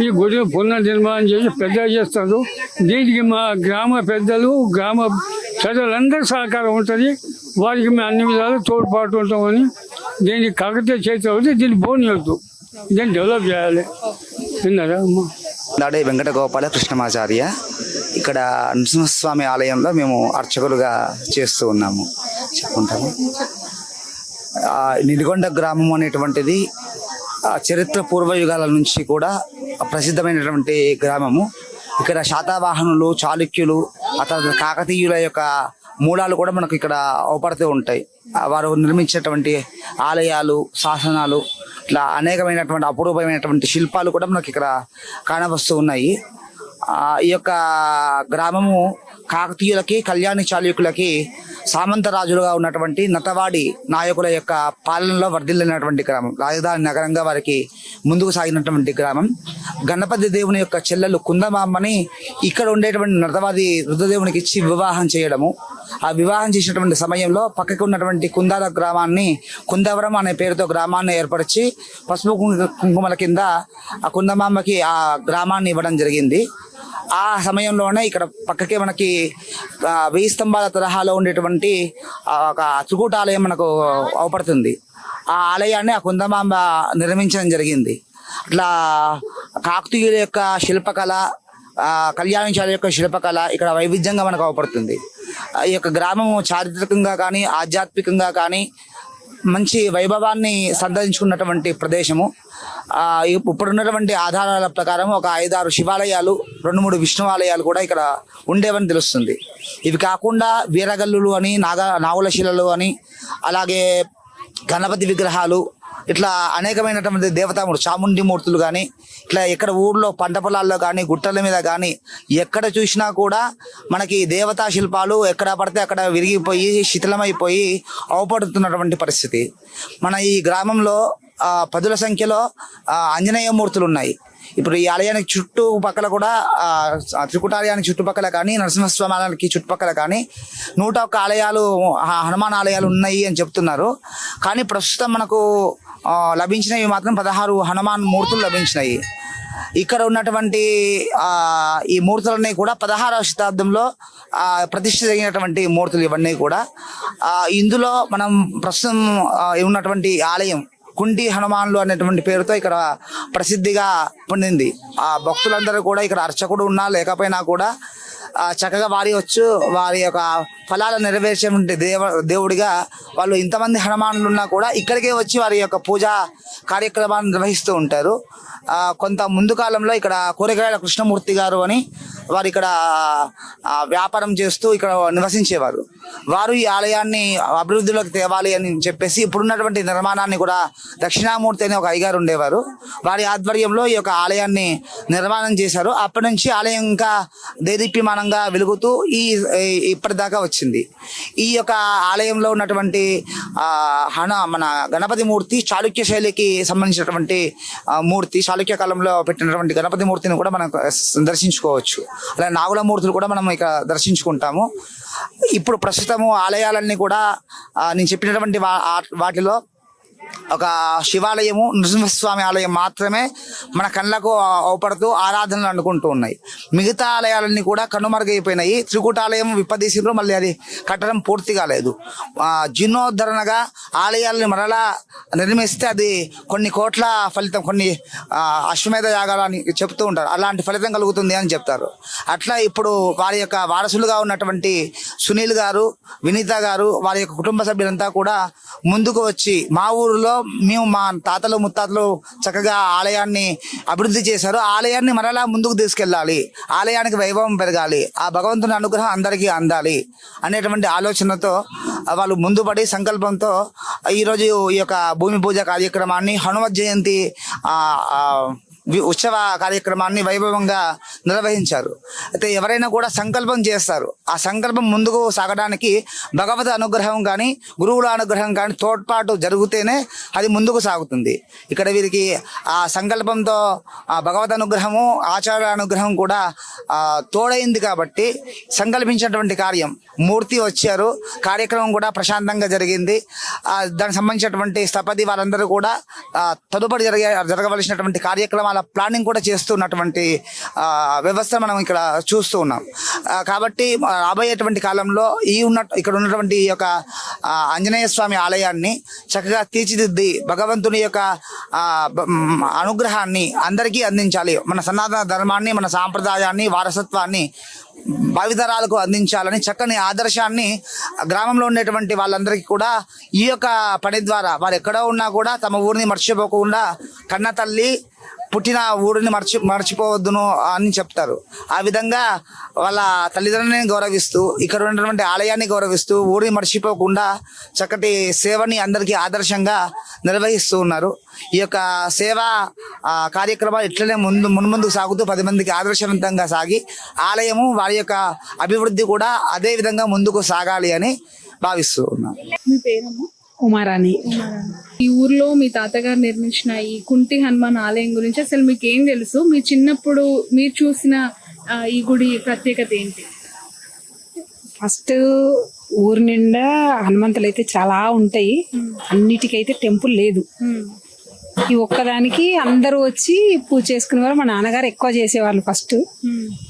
S9: ఈ గుడిని పునర్నిర్మాణం చేసి పెద్దగా చేస్తారు. దీనికి మా గ్రామ పెద్దలు గ్రామ ప్రజలందరూ సహకారం ఉంటుంది. వారికి మేము అన్ని విధాలు తోడ్పాటు ఉంటామని దీనికి కాకతీయ చేతి అవుతుంది. దీన్ని పోనీయొద్దు, దీన్ని డెవలప్ చేయాలి. విన్నారా అమ్మ?
S8: దాడే వెంకట గోపాల కృష్ణమాచార్య. ఇక్కడ నరసింహస్వామి ఆలయంలో మేము అర్చకులుగా చేస్తూ ఉన్నాము. చెప్పుకుంటాము. నిడిగొండ గ్రామం అనేటువంటిది చరిత్ర పూర్వయుగాల నుంచి కూడా ప్రసిద్ధమైనటువంటి గ్రామము. ఇక్కడ శాతవాహనులు, చాళుక్యులు, ఆ తర్వాత కాకతీయుల యొక్క మూలాలు కూడా మనకు ఇక్కడ అవపడుతూ ఉంటాయి. వారు నిర్మించినటువంటి ఆలయాలు, శాసనాలు, ఇట్లా అనేకమైనటువంటి అపురూపమైనటువంటి శిల్పాలు కూడా మనకి ఇక్కడ కానవస్తూ ఉన్నాయి. ఈ యొక్క గ్రామము కాకతీయులకి, కళ్యాణి చాళుక్యులకి సామంత రాజులుగా ఉన్నటువంటి నతవాడి నాయకుల యొక్క పాలనలో వర్ధిల్లినటువంటి గ్రామం, రాజధాని నగరంగా వారికి ముందుకు సాగినటువంటి గ్రామం. గణపతి దేవుని యొక్క చెల్లెలు కుందమామ్మని ఇక్కడ ఉండేటువంటి నతవాది రుద్రదేవునికి ఇచ్చి వివాహం చేయడము. ఆ వివాహం చేసినటువంటి సమయంలో పక్కకు ఉన్నటువంటి కుందాల గ్రామాన్ని కుందవరం అనే పేరుతో గ్రామాన్ని ఏర్పరిచి పసుపు కుంకుమల కింద ఆ కుందమామ్మకి ఆ గ్రామాన్ని ఇవ్వడం జరిగింది. ఆ సమయంలోనే ఇక్కడ పక్కకే మనకి 1000 స్తంభాల తరహాలో ఉండేటువంటి ఒక త్రికూటాలయం మనకు అవపడుతుంది. ఆ ఆలయాన్ని ఆ కుందమాంబ నిర్మించడం జరిగింది. అట్లా కాకతీయుల యొక్క శిల్పకళ, కళ్యాణించాల యొక్క శిల్పకళ ఇక్కడ వైవిధ్యంగా మనకు అవపడుతుంది. ఈ యొక్క గ్రామము చారిత్రకంగా కానీ ఆధ్యాత్మికంగా కానీ మంచి వైభవాన్ని సంతరించుకున్నటువంటి ప్రదేశము. ఇప్పుడున్నటువంటి ఆధారాల ప్రకారం ఒక 5-6 శివాలయాలు, 2-3 విష్ణు ఆలయాలు కూడా ఇక్కడ ఉండేవని తెలుస్తుంది. ఇవి కాకుండా వీరగల్లులు అని, నాగుల శిలలు అని, అలాగే గణపతి విగ్రహాలు, ఇట్లా అనేకమైనటువంటి దేవతామూర్తులు, చాముండి మూర్తులు కానీ ఇట్లా ఎక్కడ ఊర్లో పంట పొలాల్లో కానీ గుట్టల మీద కానీ ఎక్కడ చూసినా కూడా మనకి దేవతా శిల్పాలు ఎక్కడ పడితే అక్కడ విరిగిపోయి శిథిలమైపోయి అవపడుతున్నటువంటి పరిస్థితి. మన ఈ గ్రామంలో 10ల సంఖ్యలో ఆంజనేయ మూర్తులు ఉన్నాయి. ఇప్పుడు ఈ ఆలయానికి చుట్టుపక్కల కూడా త్రికుటాలయానికి చుట్టుపక్కల కానీ, నరసింహస్వామి ఆలయానికి చుట్టుపక్కల కానీ 101 ఆలయాలు, హనుమాన్ ఆలయాలు ఉన్నాయి అని చెప్తున్నారు. కానీ ప్రస్తుతం మనకు లభించినవి మాత్రం 16 హనుమాన్ మూర్తులు లభించినాయి. ఇక్కడ ఉన్నటువంటి ఈ మూర్తులన్నీ కూడా 16వ శతాబ్దంలో ప్రతిష్ఠ జరిగినటువంటి మూర్తులు ఇవన్నీ కూడా. ఇందులో మనం ప్రస్తుతం ఉన్నటువంటి ఆలయం కుంటి హనుమాన్లు అనేటువంటి పేరుతో ఇక్కడ ప్రసిద్ధిగా పొందింది. ఆ భక్తులందరూ కూడా ఇక్కడ అర్చకుడు ఉన్నా లేకపోయినా కూడా చక్కగా వారి యొక్క ఫలాలు నెరవేర్చే దేవుడిగా వాళ్ళు ఇంతమంది హనుమానులు ఉన్నా కూడా ఇక్కడికే వచ్చి వారి యొక్క పూజా కార్యక్రమాన్ని నిర్వహిస్తూ ఉంటారు. కొంత ముందు కాలంలో ఇక్కడ కూరగాయల కృష్ణమూర్తి గారు అని వారు ఇక్కడ వ్యాపారం చేస్తూ ఇక్కడ నివసించేవారు. వారు ఈ ఆలయాన్ని అభివృద్ధిలోకి తేవాలి అని చెప్పేసి ఇప్పుడున్నటువంటి నిర్మాణాన్ని కూడా దక్షిణామూర్తి అనే ఒక అయ్యగారు ఉండేవారు. వారి ఆధ్వర్యంలో ఈ యొక్క ఆలయాన్ని నిర్మాణం చేశారు. అప్పటి నుంచి ఆలయం ఇంకా దేదీప్యమానంగా వెలుగుతూ ఇప్పటిదాకా వచ్చింది. ఈ యొక్క ఆలయంలో ఉన్నటువంటి మన గణపతి మూర్తి చాళుక్య శైలికి సంబంధించినటువంటి మూర్తి. చాళుక్య కాలంలో పెట్టినటువంటి గణపతి మూర్తిని కూడా మనం దర్శించుకోవచ్చు. అలాగే నాగుల మూర్తులు కూడా మనం ఇక దర్శించుకుంటాము. ఇప్పుడు ప్రస్తుతము ఆలయాలన్నీ కూడా నేను చెప్పినటువంటి వాటిలో ఒక శివాలయము, నృసింహస్వామి ఆలయం మాత్రమే మన కళ్ళకు అవపడుతూ ఆరాధనలు అనుకుంటూ ఉన్నాయి. మిగతా ఆలయాలన్నీ కూడా కనుమరుగైపోయినాయి. త్రికూటాలయం విప్పదీసిరు, మళ్ళీ అది కట్టడం పూర్తి కాలేదు. జీర్ణోద్ధరణగా ఆలయాలని మరలా నిర్మిస్తే అది కొన్ని కోట్ల ఫలితం, కొన్ని అశ్వమేధ యాగాలని చెప్తూ ఉంటారు, అలాంటి ఫలితం కలుగుతుంది అని చెప్తారు. అట్లా ఇప్పుడు వారి యొక్క వారసులుగా ఉన్నటువంటి సునీల్ గారు, వినీత గారు, వారి యొక్క కుటుంబ సభ్యులంతా కూడా ముందుకు వచ్చి మా ఊరిలో మేము మా తాతలు ముత్తాతలు చక్కగా ఆలయాన్ని అభివృద్ధి చేశారు, ఆలయాన్ని మరలా ముందుకు తీసుకెళ్ళాలి, ఆలయానికి వైభవం పెరగాలి, ఆ భగవంతుని అనుగ్రహం అందరికీ అందాలి అనేటువంటి ఆలోచనతో వాళ్ళు ముందుపడి సంకల్పంతో ఈరోజు ఈ యొక్క భూమి పూజ కార్యక్రమాన్ని, హనుమత్ జయంతి ఉత్సవ కార్యక్రమాన్ని వైభవంగా నిర్వహించారు. అయితే ఎవరైనా కూడా సంకల్పం చేస్తారు. ఆ సంకల్పం ముందుకు సాగడానికి భగవద్ అనుగ్రహం కానీ గురువుల అనుగ్రహం కానీ తోడ్పాటు జరిగితేనే అది ముందుకు సాగుతుంది. ఇక్కడ వీరికి ఆ సంకల్పంతో భగవద్ అనుగ్రహము, ఆచార్య అనుగ్రహం కూడా తోడైంది కాబట్టి సంకల్పించినటువంటి కార్యం మూర్తి వచ్చారు. కార్యక్రమం కూడా ప్రశాంతంగా జరిగింది. దానికి సంబంధించినటువంటి స్థపతి వారందరూ కూడా తదుపరి జరగవలసినటువంటి కార్యక్రమాలు ప్లానింగ్ కూడా చేస్తున్నటువంటి వ్యవస్థ మనం ఇక్కడ చూస్తూ ఉన్నాం. కాబట్టి రాబోయేటువంటి కాలంలో ఇక్కడ ఉన్నటువంటి ఈ యొక్క ఆంజనేయ స్వామి ఆలయాన్ని చక్కగా తీర్చిదిద్ది భగవంతుని యొక్క అనుగ్రహాన్ని అందరికీ అందించాలి. మన సనాతన ధర్మాన్ని, మన సాంప్రదాయాన్ని, వారసత్వాన్ని భావితరాలకు అందించాలని చక్కని ఆదర్శాన్ని గ్రామంలో ఉండేటువంటి వాళ్ళందరికీ కూడా ఈ యొక్క పని ద్వారా వారు ఎక్కడో ఉన్నా కూడా తమ ఊరిని మర్చిపోకుండా కన్న తల్లి పుట్టిన ఊరిని మర్చిపోవద్దును అని చెప్తారు. ఆ విధంగా వాళ్ళ తల్లిదండ్రులని గౌరవిస్తూ, ఇక్కడ ఉన్నటువంటి ఆలయాన్ని గౌరవిస్తూ, ఊరిని మర్చిపోకుండా చక్కటి సేవని అందరికీ ఆదర్శంగా నిర్వహిస్తూ ఉన్నారు. ఈ యొక్క సేవా కార్యక్రమాలు ఇట్లనే మున్ముందుకు సాగుతూ 10 మందికి ఆదర్శవంతంగా సాగి ఆలయము వారి యొక్క అభివృద్ధి కూడా అదే విధంగా ముందుకు సాగాలి అని భావిస్తూ ఉన్నాను.
S1: మీ పేరమ్మా?
S10: ఉమారాణి.
S1: ఈ ఊర్లో మీ తాతగారు నిర్మించిన ఈ కుంటి హనుమాన్ ఆలయం గురించి అసలు మీకు ఏం తెలుసు? మీ చిన్నప్పుడు మీరు చూసిన ఈ గుడి ప్రత్యేకత ఏంటి?
S10: ఫస్ట్ ఊరి నిండా హనుమంతులు అయితే చాలా ఉంటాయి, అన్నిటికైతే టెంపుల్ లేదు. ఈ ఒక్కదానికి అందరూ వచ్చి పూజ చేసుకునేవారు. మా నాన్నగారు ఎక్కువ చేసేవాళ్ళు. ఫస్ట్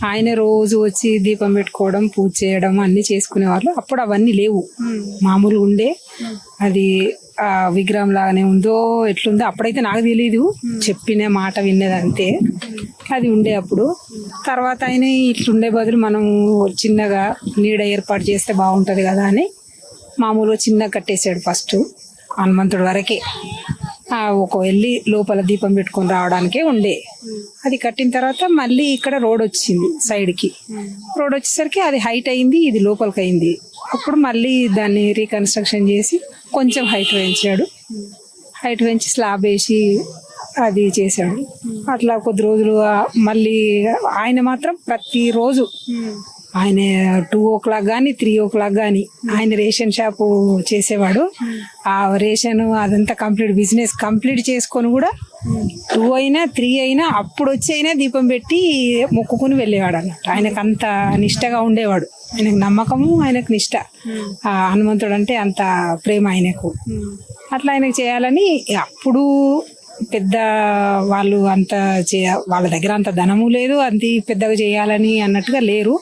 S10: ఆయన రోజు వచ్చి దీపం పెట్టుకోవడం, పూజ చేయడం అన్ని చేసుకునేవాళ్ళు. అప్పుడు అవన్నీ లేవు, మామూలుగా ఉండే. అది విగ్రహం లాగానే ఉందో ఎట్లుందో అప్పుడైతే నాకు తెలీదు, చెప్పిన మాట విన్నది అంతే. అది ఉండే అప్పుడు. తర్వాత ఆయన ఇట్లుండే బదులు మనం చిన్నగా నీడ ఏర్పాటు చేస్తే బాగుంటది కదా అని మామూలుగా చిన్నగా కట్టేశాడు ఫస్ట్ హనుమంతుడి వరకే. ఒక వెళ్ళి లోపల దీపం పెట్టుకొని రావడానికే ఉండే. అది కట్టిన తర్వాత మళ్ళీ ఇక్కడ రోడ్ వచ్చింది సైడ్కి. రోడ్ వచ్చేసరికి అది హైట్ అయింది, ఇది లోపలికి అయింది. అప్పుడు మళ్ళీ దాన్ని రీకన్స్ట్రక్షన్ చేసి కొంచెం హైట్ పెంచాడు. హైట్ పెంచి స్లాబ్ వేసి అది చేశాడు. అట్లా కొద్ది రోజులు మళ్ళీ ఆయన మాత్రం ప్రతిరోజు ఆయన 2 o'clock కానీ 3 o'clock కానీ ఆయన రేషన్ షాపు చేసేవాడు. ఆ రేషన్ అదంతా కంప్లీట్ బిజినెస్ కంప్లీట్ చేసుకొని కూడా 2 అయినా 3 అయినా అప్పుడు వచ్చి అయినా దీపం పెట్టి మొక్కుకుని వెళ్ళేవాడు అన్నట్టు. ఆయనకు అంత నిష్టగా ఉండేవాడు. ఆయనకు నమ్మకము, ఆయనకు నిష్ట. హనుమంతుడు అంటే అంత ప్రేమ ఆయనకు. అట్లా ఆయనకు చేయాలని అప్పుడు పెద్ద వాళ్ళు అంత వాళ్ళ దగ్గర అంత ధనము లేదు, అంత పెద్దగా చేయాలని అన్నట్టుగా లేరు.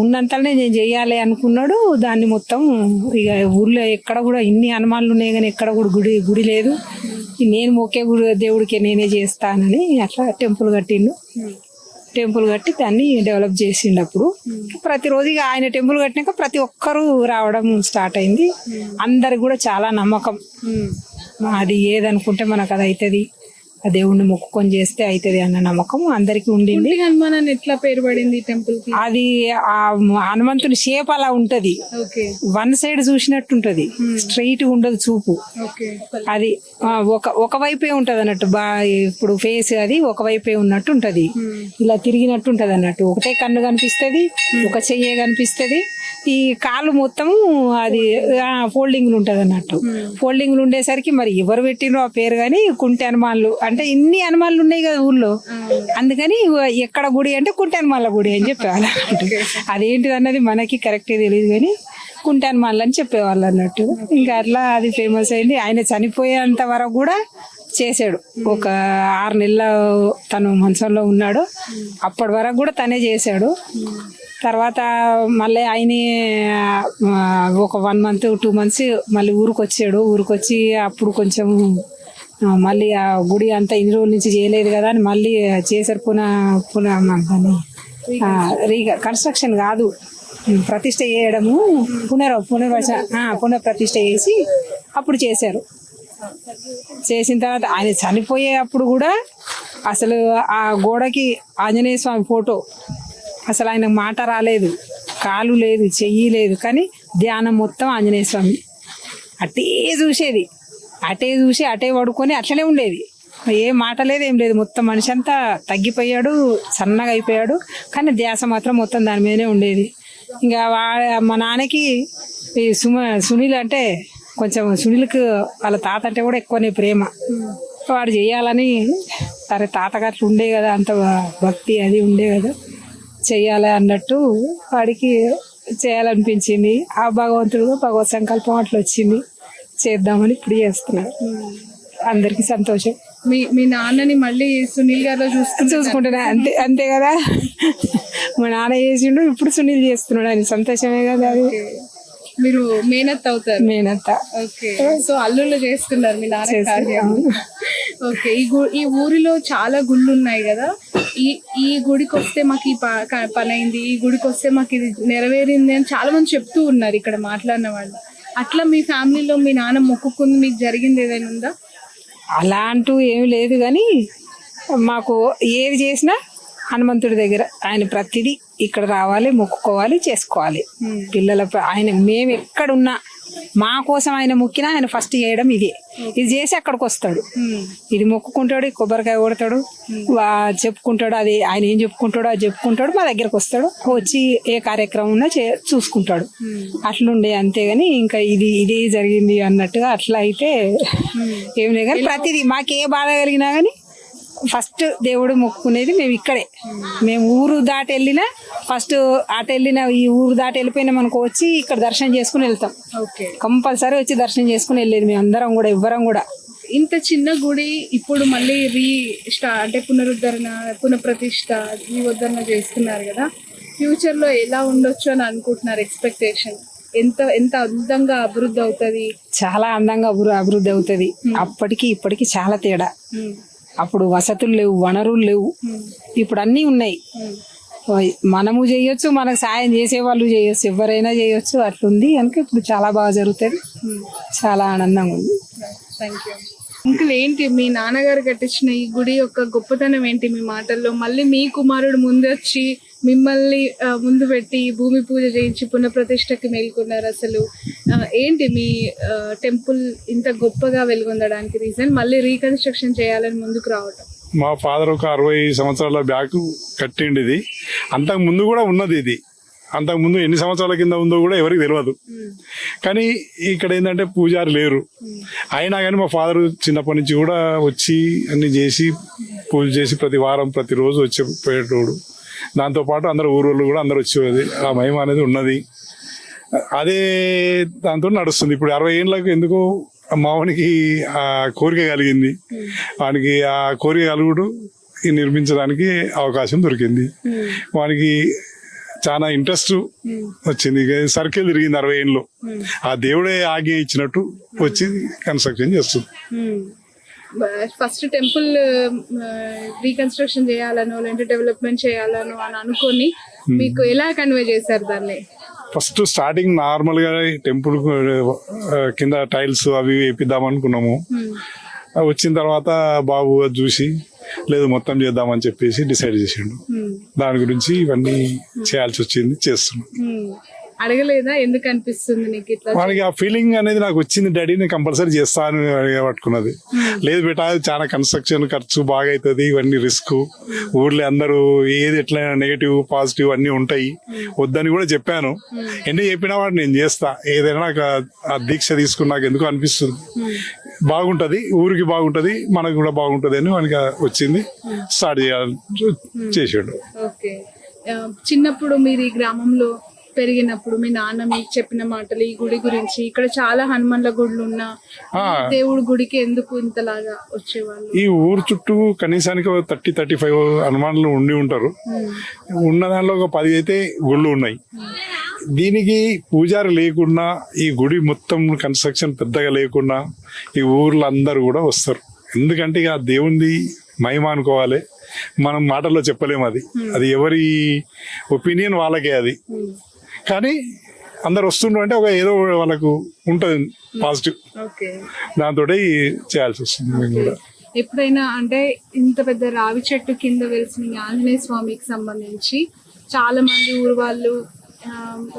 S10: ఉన్నంతనే నేను చేయాలి అనుకున్నాడు. దాన్ని మొత్తం ఇక ఊర్లో ఎక్కడ కూడా ఇన్ని హనుమాన్లు ఉన్నాయి కానీ ఎక్కడ కూడా గుడి లేదు. నేను మొక్కే దేవుడికి నేనే చేస్తానని అట్లా టెంపుల్ కట్టిండు. టెంపుల్ కట్టి దాన్ని డెవలప్ చేసిండు. అప్పుడు ప్రతిరోజు ఇక ఆయన టెంపుల్ కట్టినాక ప్రతి ఒక్కరూ రావడం స్టార్ట్ అయింది. అందరికి కూడా చాలా నమ్మకం, అది ఏదనుకుంటే మనకు అది అవుతుంది, ఆ దేవుణ్ణి మొక్కుకొని చేస్తే అవుతుంది అన్న నమ్మకం అందరికి ఉండింది.
S1: హనుమాన్ అని ఎట్లా పేరు పడింది టెంపుల్ కి?
S10: అది ఆ హనుమంతుని షేప్ అలా ఉంటది, వన్ సైడ్ చూసినట్టు ఉంటది, స్ట్రైట్ ఉండదు చూపు. అది ఒక వైపే ఉంటది అన్నట్టు, ఇప్పుడు ఫేస్ అది ఒక వైపే ఉన్నట్టు ఉంటది, ఇలా తిరిగినట్టు ఉంటది అన్నట్టు. ఒకటే కన్ను కనిపిస్తది, ఒక చెయ్యే కనిపిస్తది. ఈ కాలు మొత్తం అది ఫోల్డింగ్లు ఉంటది అన్నట్టు. ఫోల్డింగ్లు ఉండేసరికి మరి ఎవరు పెట్టినో ఆ పేరు కానీ కుంటి హనుమాన్లు అంటే ఇన్ని హనుమాన్లు ఉన్నాయి కదా ఊళ్ళో, అందుకని ఎక్కడ గుడి అంటే కుంటి హనుమాన్ల గుడి అని చెప్పేవాళ్ళు. అదేంటిది అన్నది మనకి కరెక్ట్గా తెలియదు కానీ కుంటి హనుమాన్లు అని చెప్పేవాళ్ళు అన్నట్టు. ఇంకా అట్లా అది ఫేమస్ అయింది. ఆయన చనిపోయేంత వరకు కూడా చేశాడు. ఒక 6 నెలలు తను మంచంలో ఉన్నాడు, అప్పటి వరకు కూడా తనే చేశాడు. తర్వాత మళ్ళీ ఆయన ఒక 1 month 2 months మళ్ళీ ఊరికి వచ్చాడు. ఊరికి వచ్చి అప్పుడు కొంచెం మళ్ళీ ఆ గుడి అంతా ఇన్ని రోజుల నుంచి చేయలేదు కదా అని మళ్ళీ చేశారు. కన్స్ట్రక్షన్ కాదు, ప్రతిష్ట చేయడము, పునఃప్రతిష్ఠ చేసి అప్పుడు చేశారు. చేసిన తర్వాత ఆయన చనిపోయే అప్పుడు కూడా అసలు ఆ గోడకి ఆంజనేయ స్వామి ఫోటో, అసలు ఆయన మాట రాలేదు, కాలు లేదు, చెయ్యి లేదు, కానీ ధ్యానం మొత్తం ఆంజనేయ స్వామి. అటే చూసేది, అటే చూసి అటే పడుకొని అట్లనే ఉండేది. ఏ మాట లేదు, ఏం లేదు. మొత్తం మనిషి అంతా తగ్గిపోయాడు, సన్నగా అయిపోయాడు, కానీ ధ్యాస మాత్రం మొత్తం దాని మీదనే ఉండేది. ఇంకా మా నాన్నకి ఈ సునీల్ అంటే కొంచెం, సునీల్కి వాళ్ళ తాత అంటే కూడా ఎక్కువనే ప్రేమ. వాడు చేయాలని సరే తాతగారు ఉండే కదా, అంత భక్తి అది ఉండే కదా, చెయ్యాలి అన్నట్టు వాడికి చేయాలనిపించింది. ఆ భగవత్ సంకల్పం అట్లా వచ్చింది, చేద్దామని ఇప్పుడు చేస్తున్నాడు. అందరికి సంతోషం.
S1: మీ నాన్నని మళ్ళీ సునీల్ గారు
S10: చూసుకుంటున్నా, అంతే కదా. మా నాన్న చేసిండు, ఇప్పుడు సునీల్ చేస్తున్నాడు, అని సంతోషమే కదా. అది
S1: మీరు మేనత్త అవుతారు?
S10: మేనత్త.
S1: ఓకే, సో అల్లుళ్ళు చేస్తున్నారు మీ నాన్న. ఓకే, ఈ ఊరిలో చాలా గుళ్ళు ఉన్నాయి కదా, ఈ గుడికి వస్తే మాకు ఈ పని అయింది, ఈ గుడికి వస్తే మాకు ఇది నెరవేరింది అని చాలా మంది చెప్తూ ఉన్నారు ఇక్కడ మాట్లాడిన వాళ్ళు. అట్లా మీ ఫ్యామిలీలో మీ నాన్న మొక్కుకుంది, మీకు జరిగింది ఏదైనా ఉందా?
S10: అలా అంటూ ఏమి లేదు, కానీ మాకు ఏది చేసినా హనుమంతుడి దగ్గర ఆయన ప్రతిదీ ఇక్కడ రావాలి, మొక్కుకోవాలి, చేసుకోవాలి. పిల్లల ఆయన మేము ఎక్కడున్నా మా కోసం ఆయన మొక్కినా ఆయన ఫస్ట్ చేయడం ఇదే, ఇది చేసి అక్కడికి వస్తాడు, ఇది మొక్కుకుంటాడు, కొబ్బరికాయ కొడతాడు, చెప్పుకుంటాడు, అది ఆయన ఏం చెప్పుకుంటాడో అది చెప్పుకుంటాడు, మా దగ్గరకు వస్తాడు, వచ్చి ఏ కార్యక్రమం ఉన్నా చూసుకుంటాడు. అట్లుండే, అంతేగాని ఇంకా ఇదే జరిగింది అన్నట్టుగా అట్లా అయితే ఏం లేదు. కానీ ప్రతిదీ మాకే బాధ కలిగినా కానీ ఫస్ట్ దేవుడు మొక్కుకునేది మేము ఇక్కడే. మేము ఊరు దాటి వెళ్ళినా ఫస్ట్ అటు వెళ్ళిన, ఈ ఊరు దాటి వెళ్ళిపోయినా మనకు వచ్చి ఇక్కడ దర్శనం చేసుకుని వెళ్తాం. కంపల్సరీ వచ్చి దర్శనం చేసుకుని వెళ్ళేది మేము అందరం కూడా, ఎవ్వరం కూడా.
S1: ఇంత చిన్న గుడి ఇప్పుడు మళ్ళీ అంటే పునఃప్రతిష్ఠ చేస్తున్నారు కదా, ఫ్యూచర్ లో ఎలా ఉండొచ్చు అని అనుకుంటున్నారు? ఎక్స్పెక్టేషన్ ఎంత అందంగా అభివృద్ధి అవుతుంది?
S10: చాలా అందంగా అభివృద్ధి అవుతుంది. అప్పటికి ఇప్పటికి చాలా తేడా. అప్పుడు వసతులు లేవు, వనరులు లేవు, ఇప్పుడు అన్నీ ఉన్నాయి. మనము చేయొచ్చు, మనకు సాయం చేసేవాళ్ళు చేయొచ్చు, ఎవరైనా చేయొచ్చు, అట్లుంది. అందుకే ఇప్పుడు చాలా బాగా జరుగుతుంది, చాలా ఆనందంగా ఉంది.
S1: Thank you. అంకుల్, ఏంటి మీ నాన్నగారు కట్టించిన ఈ గుడి యొక్క గొప్పతనం ఏంటి మీ మాటల్లో? మళ్ళీ మీ కుమారుడు ముందు వచ్చి మిమ్మల్ని ముందు పెట్టి భూమి పూజ చేయించి పునఃప్రతిష్టకి మేల్కొన్నారు. అసలు ఏంటి మీ టెంపుల్ ఇంత గొప్పగా వెలుగొందడానికి రీజన్? మళ్ళీ రీకన్స్ట్రక్షన్ చేయాలని ముందుకు రావటం?
S11: మా ఫాదర్ ఒక 60 సంవత్సరాల బ్యాక్ కట్టిండి ఇది. అంతకు ముందు కూడా ఉన్నది ఇది. అంతకుముందు ఎన్ని సంవత్సరాల కింద ఉందో కూడా ఎవరికి తెలియదు. కానీ ఇక్కడ ఏంటంటే పూజారి లేరు. అయినా కానీ మా ఫాదర్ చిన్నప్పటి నుంచి కూడా వచ్చి అన్ని చేసి పూజ చేసి ప్రతి వారం ప్రతిరోజు వచ్చి పోయేటోడు. దాంతోపాటు అందరు ఊరోళ్ళు కూడా అందరు వచ్చేది. ఆ మహిమ అనేది ఉన్నది. అదే దాంతో నడుస్తుంది. ఇప్పుడు 60 ఏళ్ళకి ఎందుకు మావనికి ఆ కోరిక కలిగింది. వానికి ఆ కోరిక కలుగుడు నిర్మించడానికి అవకాశం దొరికింది. వానికి చాలా ఇంట్రెస్ట్ వచ్చింది. సర్కిల్ తిరిగింది 60 ఏళ్ళు. ఆ దేవుడే ఆజ్ఞ ఇచ్చినట్టు వచ్చి కన్స్ట్రక్షన్ చేస్తుంది.
S1: ఫస్ట్ టెంపుల్ రీకన్స్ట్రక్షన్ చేయాలనో లేదంటే డెవలప్మెంట్ చేయాలనో అని అనుకొని మీకు ఎలా కన్వే చేశారు దాన్ని?
S11: ఫస్ట్ స్టార్టింగ్ నార్మల్ గా టెంపుల్ కింద టైల్స్ అవి వేపిద్దాం అనుకున్నాము. వచ్చిన తర్వాత బాబు చూసి లేదు మొత్తం చేద్దామని చెప్పేసి డిసైడ్ చేసిండు. దాని గురించి ఇవన్నీ చేయాల్సి వచ్చింది, చేస్తున్నాం.
S1: అడగలేదా ఎందుకు అనిపిస్తుంది నీకు ఇట్లా?
S11: వానికి ఆ ఫీలింగ్ అనేది నాకు వచ్చింది, డాడీ నేను కంపల్సరీ చేస్తాను పట్టుకున్నది. లేదు బేటా చాలా కన్స్ట్రక్షన్ ఖర్చు బాగా అవుతుంది, ఇవన్నీ రిస్క్, ఊర్లో అందరూ ఏది ఎట్లా నెగిటివ్ పాజిటివ్ అన్ని ఉంటాయి, వద్దని కూడా చెప్పాను. ఎన్ని చెప్పినా వాడు నేను చేస్తా, ఏదైనా నాకు ఆ దీక్ష తీసుకుని నాకు ఎందుకు అనిపిస్తుంది బాగుంటది, ఊరికి బాగుంటది, మనకు కూడా బాగుంటది అని వానికి వచ్చింది. స్టార్ట్ చేసాడు.
S1: ఓకే. చిన్నప్పుడు మీరు ఈ గ్రామంలో పెరిగినప్పుడు మీ నాన్న మీకు చెప్పిన మాటలు ఈ గుడి గురించి, ఇక్కడ చాలా హనుమాన్ల గుడులు ఉన్నా దేవుడి గుడికి ఎందుకు ఇంతలాగా వచ్చేవాళ్ళు?
S11: ఈ ఊరు చుట్టూ కనీసానికి 30-35 హనుమాన్లు ఉండి ఉంటారు. ఉన్న దానిలో ఒక 10 అయితే గుళ్ళు ఉన్నాయి. దీనికి పూజారి లేకుండా, ఈ గుడి మొత్తం కన్స్ట్రక్షన్ పెద్దగా లేకుండా ఈ ఊర్లో అందరూ కూడా వస్తారు. ఎందుకంటే ఇక దేవుంది మహిమ అనుకోవాలి, మనం మాటల్లో చెప్పలేము. అది ఎవరి ఒపీనియన్ వాళ్ళకే అది. కానీ అందరు వస్తుండ్రు అంటే ఒక ఏదో వాళ్ళకు ఉంటుంది పాజిటివ్, దాంతో చేయాల్సి వస్తుంది. మేము కూడా
S1: ఎప్పుడైనా అంటే ఇంత పెద్ద రావి చెట్టు కింద వెలిసిన ఆంజనేయ స్వామికి సంబంధించి చాలా మంది ఊరు వాళ్ళు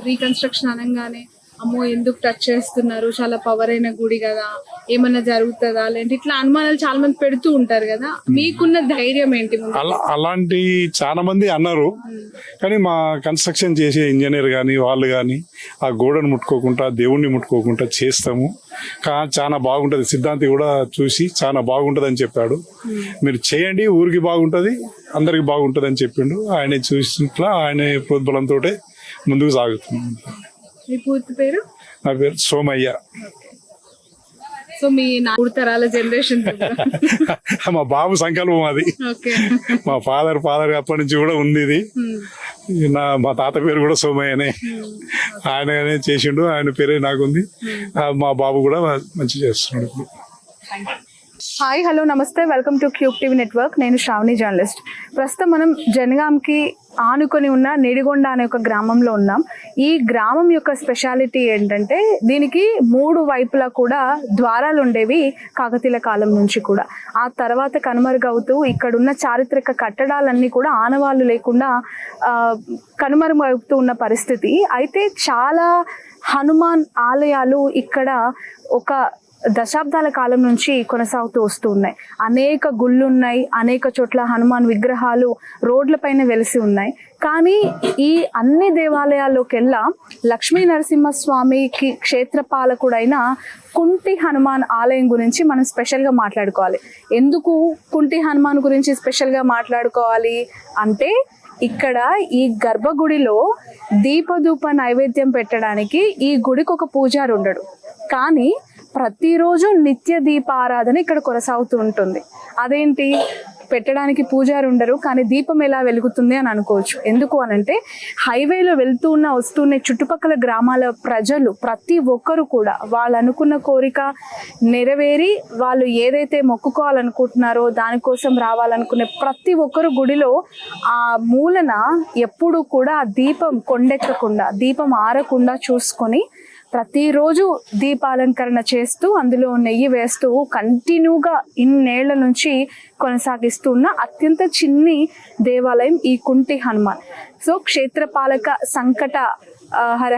S1: రీకన్స్ట్రక్షన్ అనగానే అమ్మో ఎందుకు టచ్ చేస్తున్నారు, చాలా పవర్ అయిన గుడి కదా, ఏమన్నా జరుగుతుందా లేదంటే ఇట్లా అనుమానాలు చాలా మంది పెడుతూ ఉంటారు కదా, మీకున్న ధైర్యం ఏంటి?
S11: అలాంటి చాలా మంది అన్నారు. కానీ మా కన్స్ట్రక్షన్ చేసే ఇంజనీర్ కానీ వాళ్ళు కానీ ఆ గోడను ముట్టుకోకుండా, దేవుణ్ణి ముట్టుకోకుండా చేస్తాము, చాలా బాగుంటది. సిద్ధాంతి కూడా చూసి చాలా బాగుంటది అని చెప్పాడు. మీరు చేయండి, ఊరికి బాగుంటది, అందరికి బాగుంటది అని చెప్పిండు. ఆయన చూసినట్లా ఆయన ప్రోద్బలంతో ముందుకు సాగుతున్నాం.
S1: మీ పూర్తి పేరు?
S11: నా పేరు సోమయ్య.
S1: సో మీ 4 తరాల జనరేషన్
S11: మా బాబు సంకల్పం అది. మా ఫాదర్ అప్పటి నుంచి కూడా ఉంది ఇది. మా తాత పేరు కూడా సోమయ్యనే, ఆయననే చేసిండు, ఆయన పేరే నాకుంది. మా బాబు కూడా మంచి చేస్తున్నాడు.
S1: హాయ్, హలో, నమస్తే, welcome to cube TV network. నేను శ్రావణి, జర్నలిస్ట్. ప్రస్తుతం మనం జనగాంకి ఆనుకొని ఉన్న నిడిగొండ అనే ఒక గ్రామంలో ఉన్నాం. ఈ గ్రామం యొక్క స్పెషాలిటీ ఏంటంటే దీనికి 3 వైపులా కూడా ద్వారాలు ఉండేవి కాకతీయుల కాలం నుంచి కూడా. ఆ తర్వాత కనుమరుగవుతూ ఇక్కడున్న చారిత్రక కట్టడాలన్నీ కూడా ఆనవాళ్ళు లేకుండా కనుమరుగవుతూ ఉన్న పరిస్థితి. అయితే చాలా హనుమాన్ ఆలయాలు ఇక్కడ ఒక దశాబ్దాల కాలం నుంచి కొనసాగుతూ వస్తూ ఉన్నాయి. అనేక గుళ్ళు ఉన్నాయి, అనేక చోట్ల హనుమాన్ విగ్రహాలు రోడ్లపైన వెలిసి ఉన్నాయి. కానీ ఈ అన్ని దేవాలయాల్లోకెల్లా లక్ష్మీ నరసింహస్వామికి క్షేత్రపాలకుడైన కుంటి హనుమాన్ ఆలయం గురించి మనం స్పెషల్గా మాట్లాడుకోవాలి. ఎందుకు కుంటి హనుమాన్ గురించి స్పెషల్గా మాట్లాడుకోవాలి అంటే, ఇక్కడ ఈ గర్భగుడిలో దీపధూప నైవేద్యం పెట్టడానికి ఈ గుడికి ఒక పూజారి ఉండడు, కానీ ప్రతిరోజు నిత్య దీపారాధన ఇక్కడ కొనసాగుతూ ఉంటుంది. అదేంటి, పెట్టడానికి పూజారి ఉండరు కానీ దీపం ఎలా వెలుగుతుంది అని అనుకోవచ్చు. ఎందుకు అనంటే హైవేలో వస్తున్న చుట్టుపక్కల గ్రామాల ప్రజలు ప్రతి ఒక్కరు కూడా వాళ్ళు అనుకున్న కోరిక నెరవేరి వాళ్ళు ఏదైతే మొక్కుకోవాలనుకుంటున్నారో దానికోసం రావాలనుకునే ప్రతి ఒక్కరు గుడిలో ఆ మూలన ఎప్పుడు కూడా దీపం కొండెక్కకుండా, దీపం ఆరకుండా చూసుకొని ప్రతిరోజు దీపాలంకరణ చేస్తూ అందులో నెయ్యి వేస్తూ కంటిన్యూగా ఇన్నేళ్ల నుంచి కొనసాగిస్తున్న అత్యంత చిన్ని దేవాలయం ఈ కుంటి హనుమాన్. సో క్షేత్రపాలక సంకట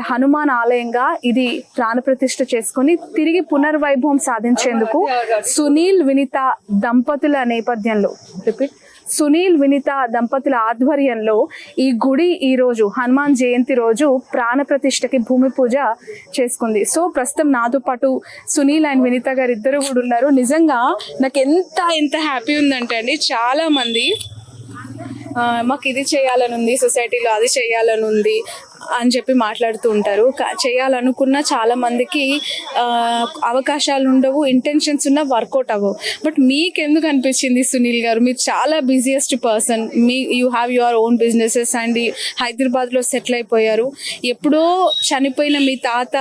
S1: హనుమాన్ ఆలయంగా ఇది ప్రాణప్రతిష్ఠ చేసుకుని తిరిగి పునర్వైభవం సాధించేందుకు సునీల్ వినీత దంపతుల నేపథ్యంలో దంపతుల ఆధ్వర్యంలో ఈ గుడి ఈ రోజు హనుమాన్ జయంతి రోజు ప్రాణ ప్రతిష్టకి భూమి పూజ చేసుకుంది. సో ప్రస్తుతం నాతో పాటు సునీల్ అండ్ వినీత గారు ఇద్దరు కూడా ఉన్నారు. నిజంగా నాకు ఎంత హ్యాపీ ఉందంటే అండి, చాలా మంది మాకు ఇది చేయాలని ఉంది, సొసైటీలో అది చేయాలని ఉంది, అని చెప్పి మాట్లాడుతూ ఉంటారు. చేయాలనుకున్న చాలా మందికి అవకాశాలు ఉండవు, ఇంటెన్షన్స్ ఉన్న వర్కౌట్ అవ్వవు. బట్ మీకు ఎందుకు అనిపించింది సునీల్ గారు, మీరు చాలా busiest person, you have your own businesses and హైదరాబాద్లో సెటిల్ అయిపోయారు, ఎప్పుడో చనిపోయిన మీ తాత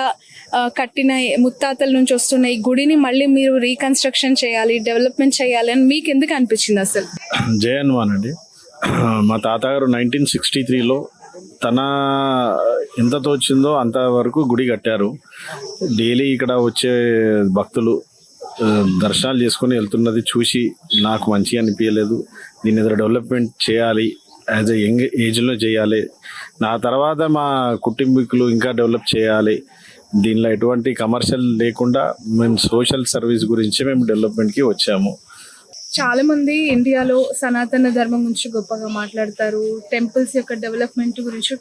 S1: కట్టిన ముత్తాతల నుంచి వస్తున్న ఈ గుడిని మళ్ళీ మీరు రీకన్స్ట్రక్షన్ చేయాలి, డెవలప్మెంట్ చేయాలి అని మీకు ఎందుకు అనిపించింది అసలు?
S2: జై హనుమాన్ అండి. మా తాతగారు 1963లో తన ఎంత తోచిందో అంతవరకు గుడి కట్టారు. డైలీ ఇక్కడ వచ్చే భక్తులు దర్శనాలు చేసుకొని వెళ్తున్నది చూసి నాకు మంచిగా అనిపించలేదు. దీని ఏదో డెవలప్మెంట్ చేయాలి, యాజ్ ఎ యంగ్ ఏజ్లో చేయాలి, నా తర్వాత మా కుటుంబీకులు ఇంకా డెవలప్ చేయాలి, దీనిలో ఎటువంటి కమర్షియల్ లేకుండా మేము సోషల్ సర్వీస్ గురించి మేము డెవలప్మెంట్కి వచ్చాము.
S1: చాలా మంది ఇండియాలో సనాతన ధర్మం గురించి గొప్పగా మాట్లాడతారు, టెంపుల్స్ యొక్క డెవలప్మెంట్ గురించి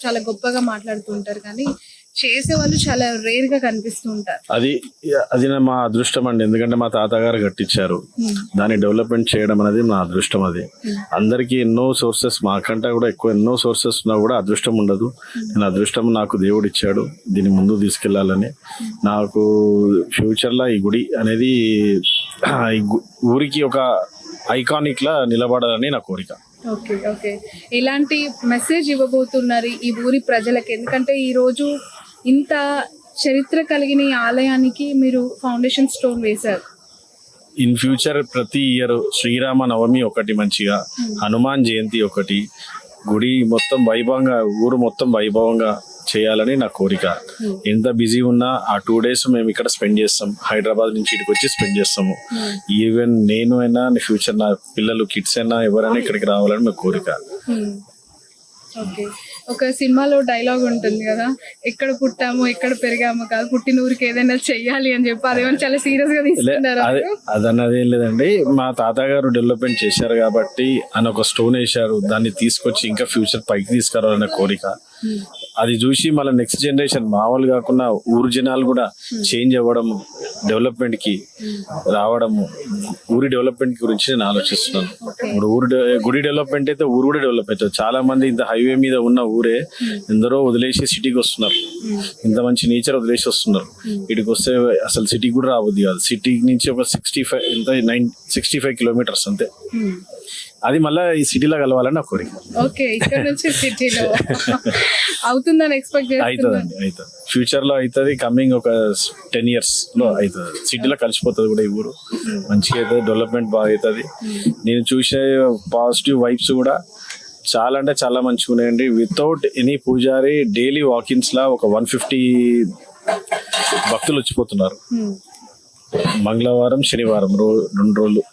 S1: చాలా గొప్పగా మాట్లాడుతూ ఉంటారు, కానీ చేసే వాళ్ళు చాలా రేర్ గా కనిపిస్తూ ఉంటారు.
S2: అది మా అదృష్టం అండి. ఎందుకంటే మా తాతగారు కట్టించారు, దాన్ని డెవలప్మెంట్ చేయడం అనేది మా అదృష్టం. అది అందరికీ ఎన్నో సోర్సెస్, మాకంటే కూడా ఎక్కువ ఎన్నో సోర్సెస్ ఉన్నా కూడా అదృష్టం ఉండదు. నేను అదృష్టం నాకు దేవుడు ఇచ్చాడు, దీన్ని ముందుకు తీసుకెళ్లాలని. నాకు ఫ్యూచర్లో ఈ గుడి అనేది ఈ ఊరికి ఒక ఐకానిక్ లా నిలబడాలని నా కోరిక.
S1: ఓకే ఓకే, ఎలాంటి మెసేజ్ ఇవ్వబోతున్నారు ఈ ఊరి ప్రజలకి? ఎందుకంటే ఈ రోజు ఇంత చరిత్ర కలిగిన ఈ ఆలయానికి మీరు ఫౌండేషన్ స్టోన్ వేశారు.
S2: ఇన్ ఫ్యూచర్ ప్రతి ఇయర్ శ్రీరామ నవమి ఒకటి, మంచిగా హనుమాన్ జయంతి ఒకటి, గుడి మొత్తం వైభవంగా, ఊరు మొత్తం వైభవంగా చేయాలని నా కోరిక. ఎంత బిజీ ఉన్నా ఆ 2 days మేము ఇక్కడ స్పెండ్ చేస్తాం. హైదరాబాద్ నుంచి ఇక్కడికి వచ్చి స్పెండ్ చేస్తాము. ఈవెన్ నేను అయినా ఫ్యూచర్ నా పిల్లలు, కిడ్స్ అయినా ఎవరైనా ఇక్కడికి రావాలని మా కోరిక.
S1: ఓకే, ఒక సినిమాలో డైలాగ్ ఉంటుంది కదా, ఎక్కడ పుట్టాము ఎక్కడ పెరిగాము కాదు, పుట్టిన ఊరికి ఏదైనా చెయ్యాలి అని చెప్పి, అదేమో చాలా సీరియస్ గా తీసుకున్నారు.
S2: అదన్నది ఏం లేదండి, మా తాతగారు డెవలప్మెంట్ చేశారు కాబట్టి అని ఒక స్టోన్ వేశారు, దాన్ని తీసుకొచ్చి ఇంకా ఫ్యూచర్ పైకి తీసుకురావాలనే కోరిక. అది చూసి మళ్ళీ నెక్స్ట్ జనరేషన్ మామూలు కాకుండా ఊరు జనాలు కూడా చేంజ్ అవ్వడం, డెవలప్మెంట్ కి రావడము, ఊరి డెవలప్మెంట్ గురించి నేను ఆలోచిస్తున్నాను. ఇప్పుడు గుడి డెవలప్మెంట్ అయితే ఊరు కూడా డెవలప్ అవుతుంది. చాలా మంది ఇంత హైవే మీద ఉన్న ఊరే ఎందరో వదిలేసి సిటీకి వస్తున్నారు, ఇంత మంచి నేచర్ వదిలేసి వస్తున్నారు. ఇటుకి వస్తే అసలు సిటీకి కూడా రావద్దు కాదు. సిటీ నుంచి ఒక 65 kilometers అంతే. అది మళ్ళీ ఈ సిటీలో కలవాలని నా కోరిక.
S1: ఓకే, ఇక్కడ నుంచి సిటీలో అవుతుందని ఎక్స్పెక్ట్ చేస్తున్నాను.
S2: అవుతుంది ఫ్యూచర్ లో అవుతుంది. కమింగ్ ఒక 10 years లో అవుతుంది. సిటీలో కలిసిపోతుంది కూడా ఈ ఊరు, మంచిగా అవుతుంది, డెవలప్మెంట్ బాగా అవుతుంది. నేను చూసే పాజిటివ్ వైబ్స్ కూడా చాలా అంటే చాలా మంచిగా ఉన్నాయండి. వితౌట్ ఎనీ పూజారి డైలీ వాకిన్స్ లా ఒక 150 భక్తులు వచ్చిపోతున్నారు. మంగళవారం శనివారం 2 రోజులు.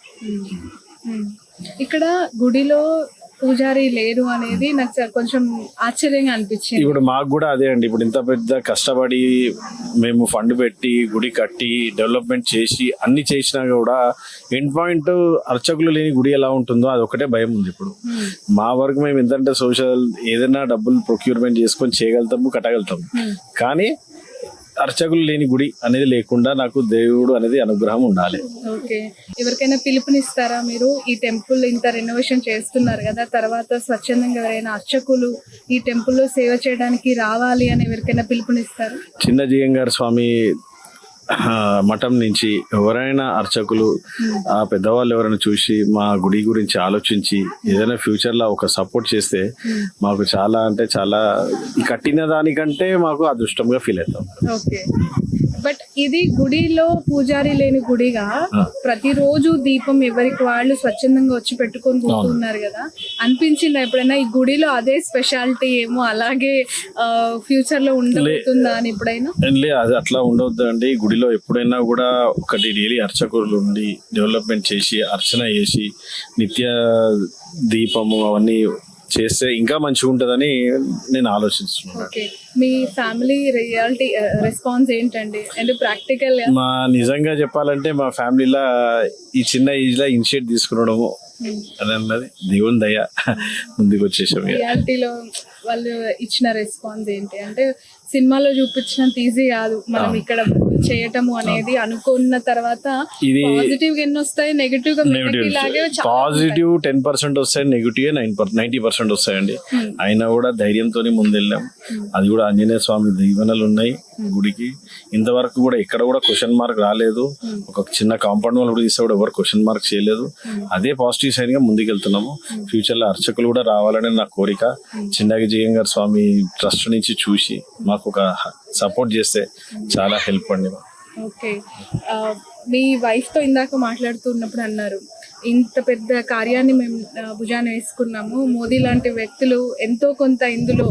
S1: ఇక్కడ గుడిలో పూజారి లేరు అనేది నాకు కొంచెం ఆశ్చర్యంగా అనిపించింది.
S2: ఇప్పుడు మాకు కూడా అదే అండి. ఇప్పుడు ఇంత పెద్ద కష్టపడి మేము ఫండ్ పెట్టి గుడి కట్టి డెవలప్మెంట్ చేసి అన్ని చేసినా కూడా ఎండ్ పాయింట్ అర్చకులు లేని గుడి ఎలా ఉంటుందో అది ఒకటే భయం ఉంది. ఇప్పుడు మా వరకు మేము ఎంతంటే సోషల్ ఏదైనా డబ్బులు ప్రొక్యూర్మెంట్ చేసుకొని చేయగలుగుతాము, కట్టగలుగుతాము. కానీ అర్చకులు లేని గుడి అనేది లేకుండా నాకు దేవుడు అనేది అనుగ్రహం ఉండాలి.
S1: ఓకే, ఎవరికైనా పిలుపునిస్తారా మీరు? ఈ టెంపుల్ ఇంత రెనోవేషన్ చేస్తున్నారు కదా, తర్వాత స్వచ్ఛందంగా ఎవరైనా అర్చకులు ఈ టెంపుల్లో సేవ చేయడానికి రావాలి అని ఎవరికైనా పిలుపునిస్తారా?
S2: చిన్న జియంగార్ స్వామి మఠం నుంచి ఎవరైనా అర్చకులు, ఆ పెద్దవాళ్ళు ఎవరైనా చూసి మా గుడి గురించి ఆలోచించి ఏదైనా ఫ్యూచర్ లో ఒక సపోర్ట్ చేస్తే మాకు చాలా అంటే చాలా కట్టిన దానికంటే మాకు అదృష్టంగా ఫీల్ అవుతాం.
S1: ఓకే, బట్ ఇది గుడిలో పూజారి లేని గుడిగా ప్రతిరోజు దీపం ఎవరికి వాళ్ళు స్వచ్ఛందంగా వచ్చి పెట్టుకొని కూర్చున్నారు కదా, అనిపించిందా ఎప్పుడైనా ఈ గుడిలో అదే స్పెషాలిటీ ఏమో అలాగే ఫ్యూచర్ లో ఉండబోతుందా అని ఎప్పుడైనా?
S2: అది అట్లా ఉండవద్దు అండి. గుడిలో ఎప్పుడైనా కూడా ఒకటి డైలీ అర్చకులు ఉండి డెవలప్మెంట్ చేసి అర్చన చేసి నిత్య దీపము అవన్నీ చేస్తే ఇంకా మంచిగా ఉంటుందని నేను ఆలోచిస్తున్నాను.
S1: ఓకే, మీ ఫ్యామిలీ రియాలిటీ రెస్పాన్స్ ఏంటండి? అంటే ప్రాక్టికల్
S2: మా నిజంగా చెప్పాలంటే మా ఫ్యామిలీలో ఈ చిన్న ఏజ్ లో ఇనిషియేట్ తీసుకునడము అని అన్నది దేవుని దయ ముందుకు వచ్చేసాం.
S1: రియాలిటీలో వాళ్ళు ఇచ్చిన రెస్పాన్స్ ఏంటి? అంటే సినిమాలో చూపించినంత ఈజీ కాదు మనం ఇక్కడ చేయటము అనేది అనుకున్న తర్వాత
S2: ఇది
S1: పాజిటివ్ గా ఎన్ని వస్తాయి, నెగిటివ్ గా ఇలాగే చాలా
S2: పాజిటివ్ 10% వస్తాయి, నెగిటివ్ 90% వస్తాయండి. అయినా కూడా ధైర్యంతో ముందెళ్ళాం. అది కూడా ఆంజనేయ స్వామి దీవెనలు ఉన్నాయి గుడికి. ఇంతవరకు కూడా ఎక్కడ కూడా క్వశ్చన్ మార్క్ రాలేదు. ఒక చిన్న కాంపౌండ్ వాళ్ళు కూడా తీస్తే కూడా ఎవరు క్వశ్చన్ మార్క్ చేయలేదు. అదే పాజిటివ్ సైడ్ గా ముందుకెళ్తున్నాము. ఫ్యూచర్ లో అర్చకులు కూడా రావాలని నా కోరిక. చిన్నగి జయంగారు స్వామి ట్రస్ట్ నుంచి చూసి మాకు ఒక సపోర్ట్ చేస్తే చాలా హెల్ప్ అండి.
S1: ఓకే. మీ వైఫ్ తో ఇందాక మాట్లాడుతున్నప్పుడు అన్నారు, ఇంత పెద్ద కార్యాన్ని మేము భుజాన వేసుకున్నాము, మోదీ లాంటి వ్యక్తులు ఎంతో కొంత ఇందులో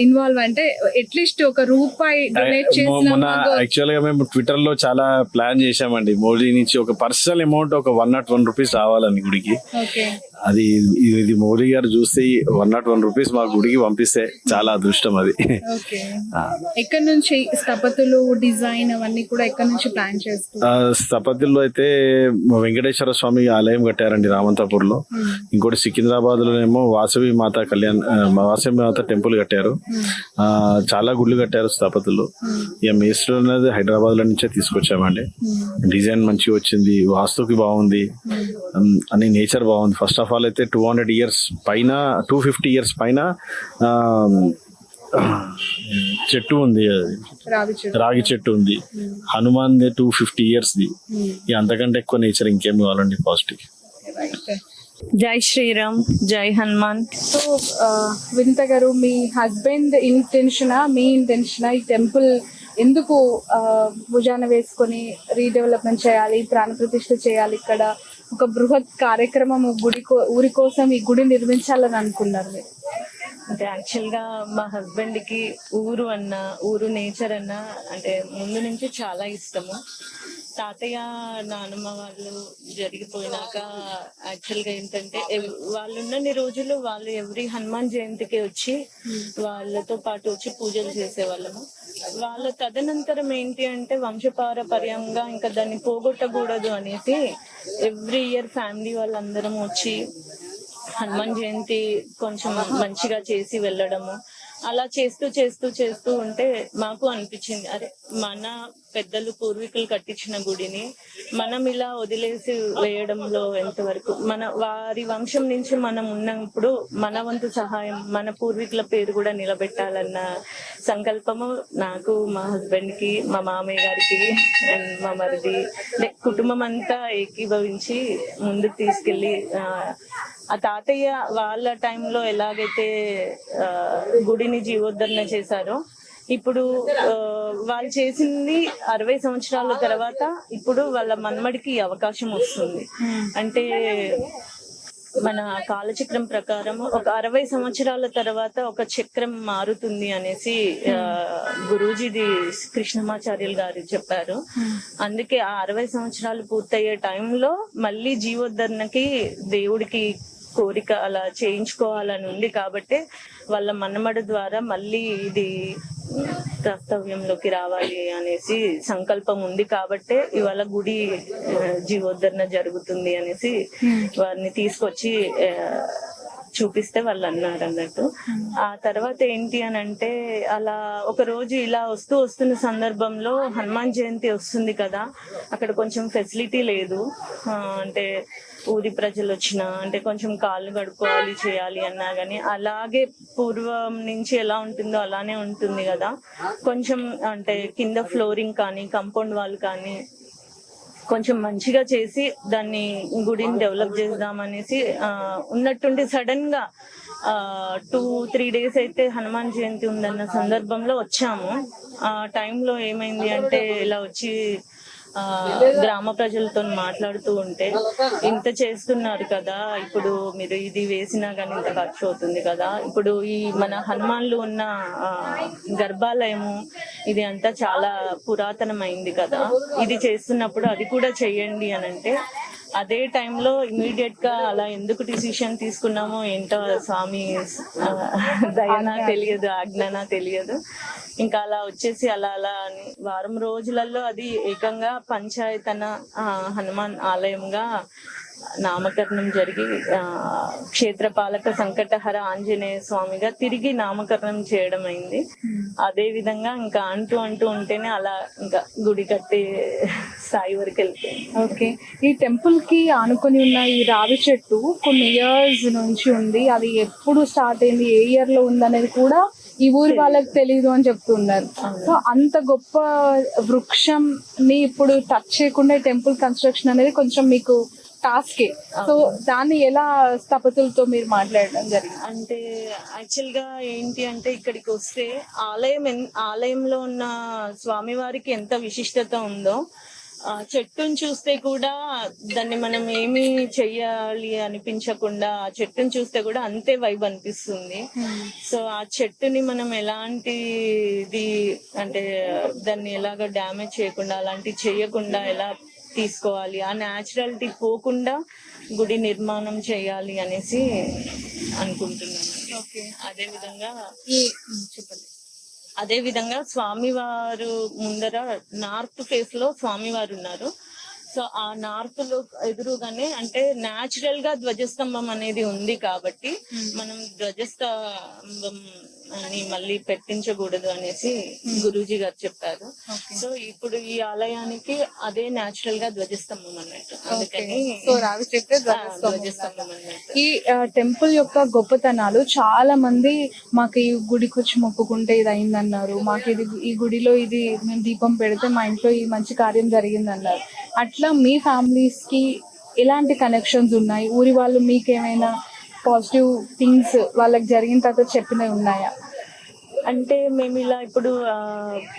S1: ఇన్వాల్వ్, అంటే అట్లీస్ట్ ఒక రూపాయి డొనేట్
S2: మొన్న యాక్చువల్ గా మేము ట్విట్టర్ లో చాలా ప్లాన్ చేశామండి. మోడీ నుంచి ఒక పర్సనల్ అమౌంట్ ఒక 101 రూపీస్ రావాలని గుడికి. అది ఇది మోడీ గారు చూస్తే 101 రూపీస్ మా గుడికి పంపిస్తే చాలా అదృష్టం అది.
S1: ఎక్కడి నుంచి స్థపతులు, డిజైన్ అవన్నీ కూడా ఎక్కడి నుంచి ప్లాన్ చేస్తారు?
S2: స్థపతుల్లో అయితే వెంకటేశ్వర స్వామి ఆలయం కట్టారండి రామంతపూర్ లో. ఇంకోటి సికింద్రాబాద్ లోనేమో వాసవి మాత వాసవి మాత టెంపుల్ కట్టారు. చాలా గుళ్ళు కట్టారు స్థపతులు. ఇక మేస్టర్ అనేది హైదరాబాద్ లో నుంచే తీసుకొచ్చామండి. డిజైన్ మంచిగా వచ్చింది, వాస్తుకి బాగుంది, అని నేచర్ బాగుంది. ఫస్ట్ ఆఫ్ ఆల్ అయితే 200 years పైన 250 years పైన చెట్టు ఉంది, రాగి చెట్టు ఉంది. Hanuman 250 years the. అంతకంటే ఎక్కువ నేచర్ ఇంకేం కావాలండి పాజిటివ్.
S3: జై శ్రీరామ్, జై హనుమాన్.
S1: సో వినిత గారు, మీ హస్బెండ్ ఇంటెన్షనా, మీ ఇంటెన్షనా ఈ టెంపుల్ ఎందుకు భుజాన వేసుకొని రీడెవలప్మెంట్ చేయాలి, ప్రాణ ప్రతిష్ఠ చేయాలి, ఇక్కడ ఒక బృహత్ కార్యక్రమం ఊరి కోసం ఈ గుడి నిర్మించాలని అనుకున్నారు మీరు?
S3: అంటే యాక్చువల్గా మా హస్బెండ్కి ఊరు అన్న, ఊరు నేచర్ అన్న అంటే ముందు నుంచి చాలా ఇష్టము. తాతయ్య నానమ్మ వాళ్ళు జరిగిపోయినాక యాక్చువల్గా ఏంటంటే వాళ్ళున్నన్ని రోజులు వాళ్ళు ఎవ్రీ హనుమాన్ జయంతికి వచ్చి వాళ్ళతో పాటు వచ్చి పూజలు చేసేవాళ్ళము. వాళ్ళ తదనంతరం ఏంటి అంటే వంశపారపర్యంగా ఇంకా దాన్ని పోగొట్టకూడదు అనేసి ఎవ్రీ ఇయర్ ఫ్యామిలీ వాళ్ళందరం వచ్చి హనుమాన్ జయంతి కొంచెం మంచిగా చేసి వెళ్ళడము. అలా చేస్తూ చేస్తూ చేస్తూ ఉంటే మాకు అనిపించింది, అరే మన పెద్దలు పూర్వీకులు కట్టించిన గుడిని మనం ఇలా వదిలేసి వేయడంలో ఎంతవరకు, మన వారి వంశం నుంచి మనం ఉన్నప్పుడు మన వంతు సహాయం, మన పూర్వీకుల పేరు కూడా నిలబెట్టాలన్న సంకల్పము నాకు, మా హస్బెండ్ కి, మా మామయ్య గారికి అండ్ మా మరిది కుటుంబం అంతా ఏకీభవించి ముందుకు తీసుకెళ్ళి ఆ తాతయ్య వాళ్ళ టైంలో ఎలాగైతే గుడిని జీవోద్ధరణ చేశారో ఇప్పుడు వాళ్ళు చేసింది 60 సంవత్సరాల తర్వాత ఇప్పుడు వాళ్ళ మన్మడికి అవకాశం వస్తుంది. అంటే మన కాలచక్రం ప్రకారం ఒక 60 సంవత్సరాల తర్వాత ఒక చక్రం మారుతుంది అనేసి గురూజీది కృష్ణమాచార్యులు గారు చెప్పారు. అందుకే ఆ 60 సంవత్సరాలు పూర్తయ్యే టైంలో మళ్ళీ జీవోద్ధరణకి దేవుడికి కోరిక అలా చేయించుకోవాలని ఉంది కాబట్టి వాళ్ళ మన్నమడు ద్వారా మళ్ళీ ఇది కర్తవ్యంలోకి రావాలి అనేసి సంకల్పం ఉంది కాబట్టి ఇవాళ గుడి జీవోద్ధరణ జరుగుతుంది అనేసి వారిని తీసుకొచ్చి చూపిస్తే వాళ్ళు అన్నారు అన్నట్టు. ఆ తర్వాత ఏంటి అని అంటే అలా ఒక రోజు ఇలా వస్తున్న సందర్భంలో హనుమాన్ జయంతి వస్తుంది కదా, అక్కడ కొంచెం ఫెసిలిటీ లేదు. అంటే ఊరి ప్రజలు వచ్చినా అంటే కొంచెం కాళ్ళు గడుపుకోవాలి చేయాలి అన్నా కానీ అలాగే పూర్వం నుంచి ఎలా ఉంటుందో అలానే ఉంటుంది కదా. కొంచెం అంటే కింద ఫ్లోరింగ్ కానీ కాంపౌండ్ వాల్ కానీ కొంచెం మంచిగా చేసి దాన్ని గుడిని డెవలప్ చేద్దామనేసి ఉన్నట్టుండి సడన్ గా 2-3 days అయితే హనుమాన్ జయంతి ఉందన్న సందర్భంలో వచ్చాము. ఆ టైంలో ఏమైంది అంటే ఇలా వచ్చి గ్రామ ప్రజలతో మాట్లాడుతూ ఉంటే, ఇంత చేస్తున్నారు కదా, ఇప్పుడు మీరు ఇది వేసినా కానీ ఇంత ఖర్చు అవుతుంది కదా, ఇప్పుడు ఈ మన హనుమాన్లు ఉన్న గర్భాలయము ఇది అంతా చాలా పురాతనమైంది కదా, ఇది చేస్తున్నప్పుడు అది కూడా చెయ్యండి అని అంటే అదే టైంలో ఇమీడియట్ గా అలా ఎందుకు డిసిషన్ తీసుకున్నామో ఏంటో స్వామి దయనా తెలియదు, ఆజ్ఞనా తెలియదు. ఇంకా అలా వచ్చేసి అలా అని వారం రోజులలో అది ఏకంగా పంచాయతన హనుమాన్ ఆలయంగా నామకరణం జరిగి క్షేత్రపాలక సంకటహర ఆంజనేయ స్వామిగా తిరిగి నామకరణం చేయడం అయింది. అదే విధంగా ఇంకా అంటూ ఉంటేనే అలా ఇంకా గుడి కట్టే స్థాయి వరకు వెళ్తుంది.
S1: ఓకే, ఈ టెంపుల్ కి ఆనుకొని ఉన్న ఈ రావి చెట్టు కొన్ని ఇయర్స్ నుంచి ఉంది. అది ఎప్పుడు స్టార్ట్ అయింది, ఏ ఇయర్ లో ఉంది అనేది కూడా ఈ ఊరి వాళ్ళకి తెలియదు అని చెప్తున్నారు. సో అంత గొప్ప వృక్షం ని ఇప్పుడు టచ్ చేయకుండా టెంపుల్ కన్స్ట్రక్షన్ అనేది కొంచెం మీకు టాస్కే. సో దాన్ని ఎలా స్థపతులతో మీరు మాట్లాడడం జరిగింది?
S3: అంటే యాక్చువల్ గా ఏంటి అంటే ఇక్కడికి వస్తే ఆలయంలో ఉన్న స్వామివారికి ఎంత విశిష్టత ఉందో, చెట్టును చూస్తే కూడా దాన్ని మనం ఏమి చెయ్యాలి అనిపించకుండా ఆ చెట్టును చూస్తే కూడా అంతే వైబ్ అనిపిస్తుంది. సో ఆ చెట్టుని మనం ఎలాంటిది అంటే దాన్ని ఎలాగ డ్యామేజ్ చేయకుండా అలాంటివి చేయకుండా ఎలా తీసుకోవాలి, ఆ న్యాచురాలిటీ పోకుండా గుడి నిర్మాణం చేయాలి అనేసి అనుకుంటున్నాను. అదే విధంగా చెప్పండి. అదే విధంగా స్వామివారు ముందర నార్త్ ఫేస్ లో స్వామివారు ఉన్నారు. సో ఆ నార్త్ లో ఎదురుగానే అంటే న్యాచురల్ గా ధ్వజస్తంభం అనేది ఉంది కాబట్టి మనం ధ్వజస్తంభం అని మళ్ళీ పెట్టించకూడదు అనేసి గురూజీ గారు చెప్పారు. సో ఇప్పుడు ఈ ఆలయానికి అదే న్యాచురల్ గా ధ్వజస్తంభం అన్నట్టు, అందుకని
S1: రావి చెట్టు
S3: ధ్వజస్తంభం అన్నట్టు.
S1: ఈ టెంపుల్ యొక్క గొప్పతనాలు చాలా మంది మాకు ఈ గుడికి వచ్చి మొక్కుకుంటే ఇది అయిందన్నారు, మాకు ఇది ఈ గుడిలో ఇది మేము దీపం పెడితే మా ఇంట్లో ఈ మంచి కార్యం జరిగిందన్నారు. అట్లా మీ ఫ్యామిలీస్ కి ఎలాంటి కనెక్షన్స్ ఉన్నాయి? ఊరి వాళ్ళు మీకేమైనా పాజిటివ్ థింగ్స్ వాళ్ళకి జరిగిన తర్వాత చెప్పినవి ఉన్నాయా?
S3: అంటే మేము ఇలా ఇప్పుడు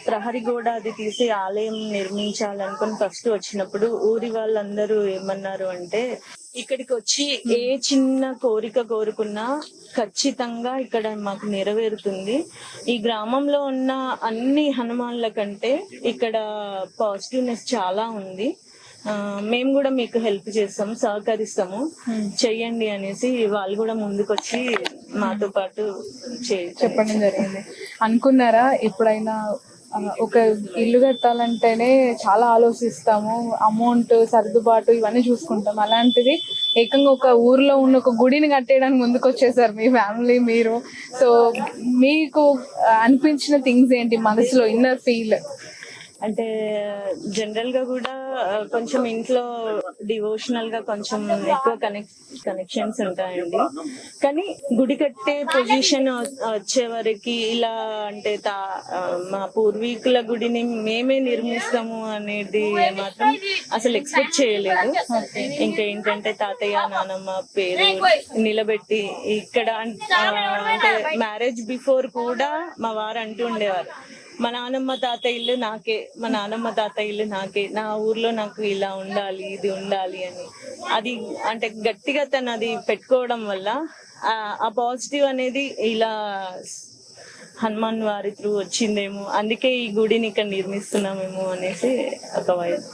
S3: ప్రహరీ గోడ అది తీసి ఆలయం నిర్మించాలనుకుని ఫస్ట్ వచ్చినప్పుడు ఊరి వాళ్ళందరూ ఏమన్నారు అంటే, ఇక్కడికి వచ్చి ఏ చిన్న కోరిక కోరుకున్నా ఖచ్చితంగా ఇక్కడ మాకు నెరవేరుతుంది. ఈ గ్రామంలో ఉన్న అన్ని హనుమాన్ల కంటే ఇక్కడ పాజిటివ్నెస్ చాలా ఉంది, మేము కూడా మీకు హెల్ప్ చేస్తాము, సహకరిస్తాము, చెయ్యండి అనేసి వాళ్ళు కూడా ముందుకొచ్చి మాతో పాటు
S1: చెప్పడం జరిగింది. అనుకున్నారా ఎప్పుడైనా ఒక ఇల్లు కట్టాలంటేనే చాలా ఆలోచిస్తాము, అమౌంట్ సర్దుబాటు ఇవన్నీ చూసుకుంటాం, అలాంటిది ఏకంగా ఒక ఊర్లో ఉన్న ఒక గుడిని కట్టేయడానికి ముందుకు వచ్చేసారు మీ ఫ్యామిలీ మీరు. సో మీకు అనిపించిన థింగ్స్ ఏంటి మనసులో, ఇన్నర్ ఫీల్?
S3: అంటే జనరల్ గా కూడా కొంచెం ఇంట్లో డివోషనల్ గా కొంచెం ఎక్కువ కనెక్షన్స్ ఉంటాయండి. కానీ గుడి కట్టే పొజిషన్ వచ్చే వరకు ఇలా అంటే మా పూర్వీకుల గుడిని మేమే నిర్మిస్తాము అనేది మాత్రం అసలు ఎక్స్పెక్ట్ చేయలేదు. ఇంకా ఏంటంటే తాతయ్య నానమ్మ పేరు నిలబెట్టి ఇక్కడ అంటే మ్యారేజ్ బిఫోర్ కూడా మా వారు అంటూ ఉండేవారు, మా నానమ్మ తాత ఇల్లు నాకే, మా నానమ్మ తాత ఇల్లు నాకే, నా ఊర్లో నాకు ఇలా ఉండాలి ఇది ఉండాలి అని. అది అంటే గట్టిగా తను అది పెట్టుకోవడం వల్ల ఆ పాజిటివ్ అనేది ఇలా హనుమాన్ వారి త్రూ వచ్చిందేమో, అందుకే ఈ గుడిని ఇక్కడ నిర్మిస్తున్నామేమో అనేసి ఒక వైపు.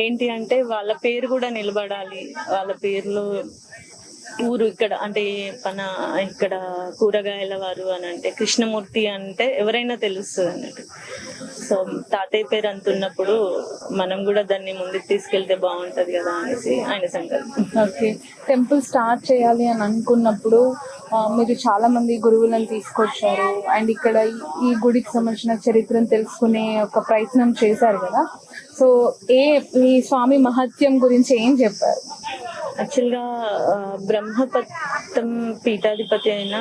S3: ఏంటి అంటే వాళ్ళ పేరు కూడా నిలబడాలి, వాళ్ళ పేరులో ఊరు ఇక్కడ అంటే ఇక్కడ కూరగాయల వారు అని అంటే కృష్ణమూర్తి అంటే ఎవరైనా తెలుస్తుంది అన్నట్టు. సో తాతయ్య పేరు అంటున్నప్పుడు మనం కూడా దాన్ని ముందుకు తీసుకెళ్తే బాగుంటది కదా అనేసి ఆయన సంకల్పం.
S1: ఓకే, టెంపుల్ స్టార్ట్ చేయాలి అని అనుకున్నప్పుడు మీరు చాలా మంది గురువులను తీసుకొచ్చారు అండ్ ఇక్కడ ఈ గుడికి సంబంధించిన చరిత్రను తెలుసుకునే ఒక ప్రయత్నం చేశారు కదా. సో ఈ స్వామి మహత్యం గురించి ఏం చెప్పారు?
S3: యాక్చువల్గా బ్రహ్మపత్తం పీఠాధిపతి అయిన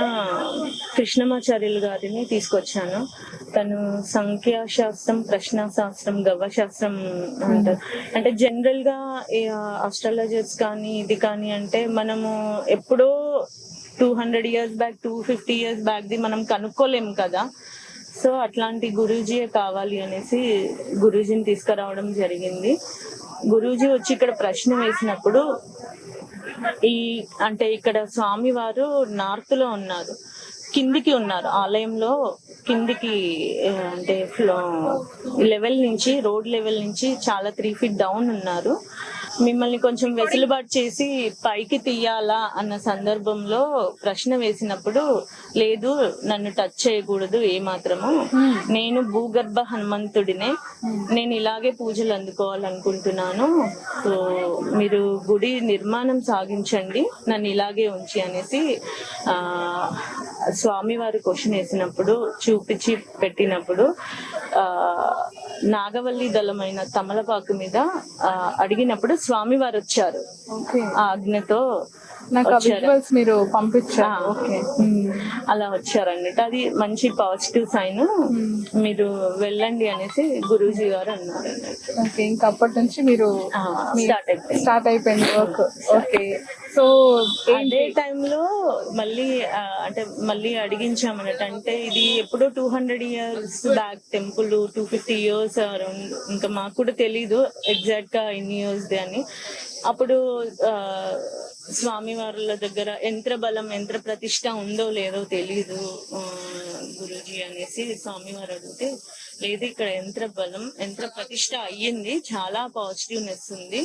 S3: కృష్ణమాచార్యులు గారిని తీసుకొచ్చాను. తను సంఖ్యాశాస్త్రం, ప్రశ్నాశాస్త్రం, గవ్వశాస్త్రం అంటారు. అంటే జనరల్ గా ఆస్ట్రాలజర్స్ కానీ ఇది కానీ అంటే మనము ఎప్పుడో 200 years back 250 years back the మనం కనుక్కోలేము కదా. సో అట్లాంటి గురూజీయే కావాలి అనేసి గురూజీని తీసుకురావడం జరిగింది. గురూజీ వచ్చి ఇక్కడ ప్రశ్న వేసినప్పుడు అంటే ఇక్కడ స్వామి వారు నార్త్ లో ఉన్నారు, కిందికి ఉన్నారు ఆలయంలో, కిందికి అంటే లెవెల్ నుంచి రోడ్ లెవెల్ నుంచి చాలా 3 feet డౌన్ ఉన్నారు. మిమ్మల్ని కొంచెం వెసులుబాటు చేసి పైకి తీయాలా అన్న సందర్భంలో ప్రశ్న వేసినప్పుడు లేదు, నన్ను టచ్ చేయకూడదు ఏ మాత్రము, నేను భూగర్భ హనుమంతుడినే, నేను ఇలాగే పూజలు అందుకోవాలనుకుంటున్నాను, సో మీరు గుడి నిర్మాణం సాగించండి, నన్ను ఇలాగే ఉంచి అనేసి స్వామివారు క్వశ్చన్ వేసినప్పుడు చూపించి పెట్టినప్పుడు నాగవల్లి దళమైన తమలపాకు మీద అడిగినప్పుడు స్వామివారు వచ్చారు. ఆ ఆజ్ఞతో
S1: నాకు ఆ విజువల్స్ మీరు పంపించారు. ఓకే,
S3: అలా వచ్చారన్నట్టు. అది మంచి పాజిటివ్ సైన్. మీరు వెళ్ళండి అనేసి గురూజీ గారు అన్నారు అన్నట్టు.
S1: ఓకే, ఇంకా అప్పటి నుంచి మీరు స్టార్ట్ అయిపోయింది వర్క్. ఓకే, సో
S3: అదే టైంలో మళ్ళీ అడిగించామన్నట్టు. అంటే ఇది ఎప్పుడో 200 years back temple, 250 years around, ఇంకా మాకు కూడా తెలీదు ఎగ్జాక్ట్ గా ఎన్ని ఇయర్స్ అని. అప్పుడు స్వామి వారుల దగ్గర యంత్ర బలం, యంత్ర ప్రతిష్ట ఉందో లేదో తెలీదు గురూజీ అనేసి స్వామివారు అడిగితే, లేదు ఇక్కడ యంత్ర బలం, యంత్ర ప్రతిష్ట అయ్యింది, చాలా పాజిటివ్నెస్ ఉంది,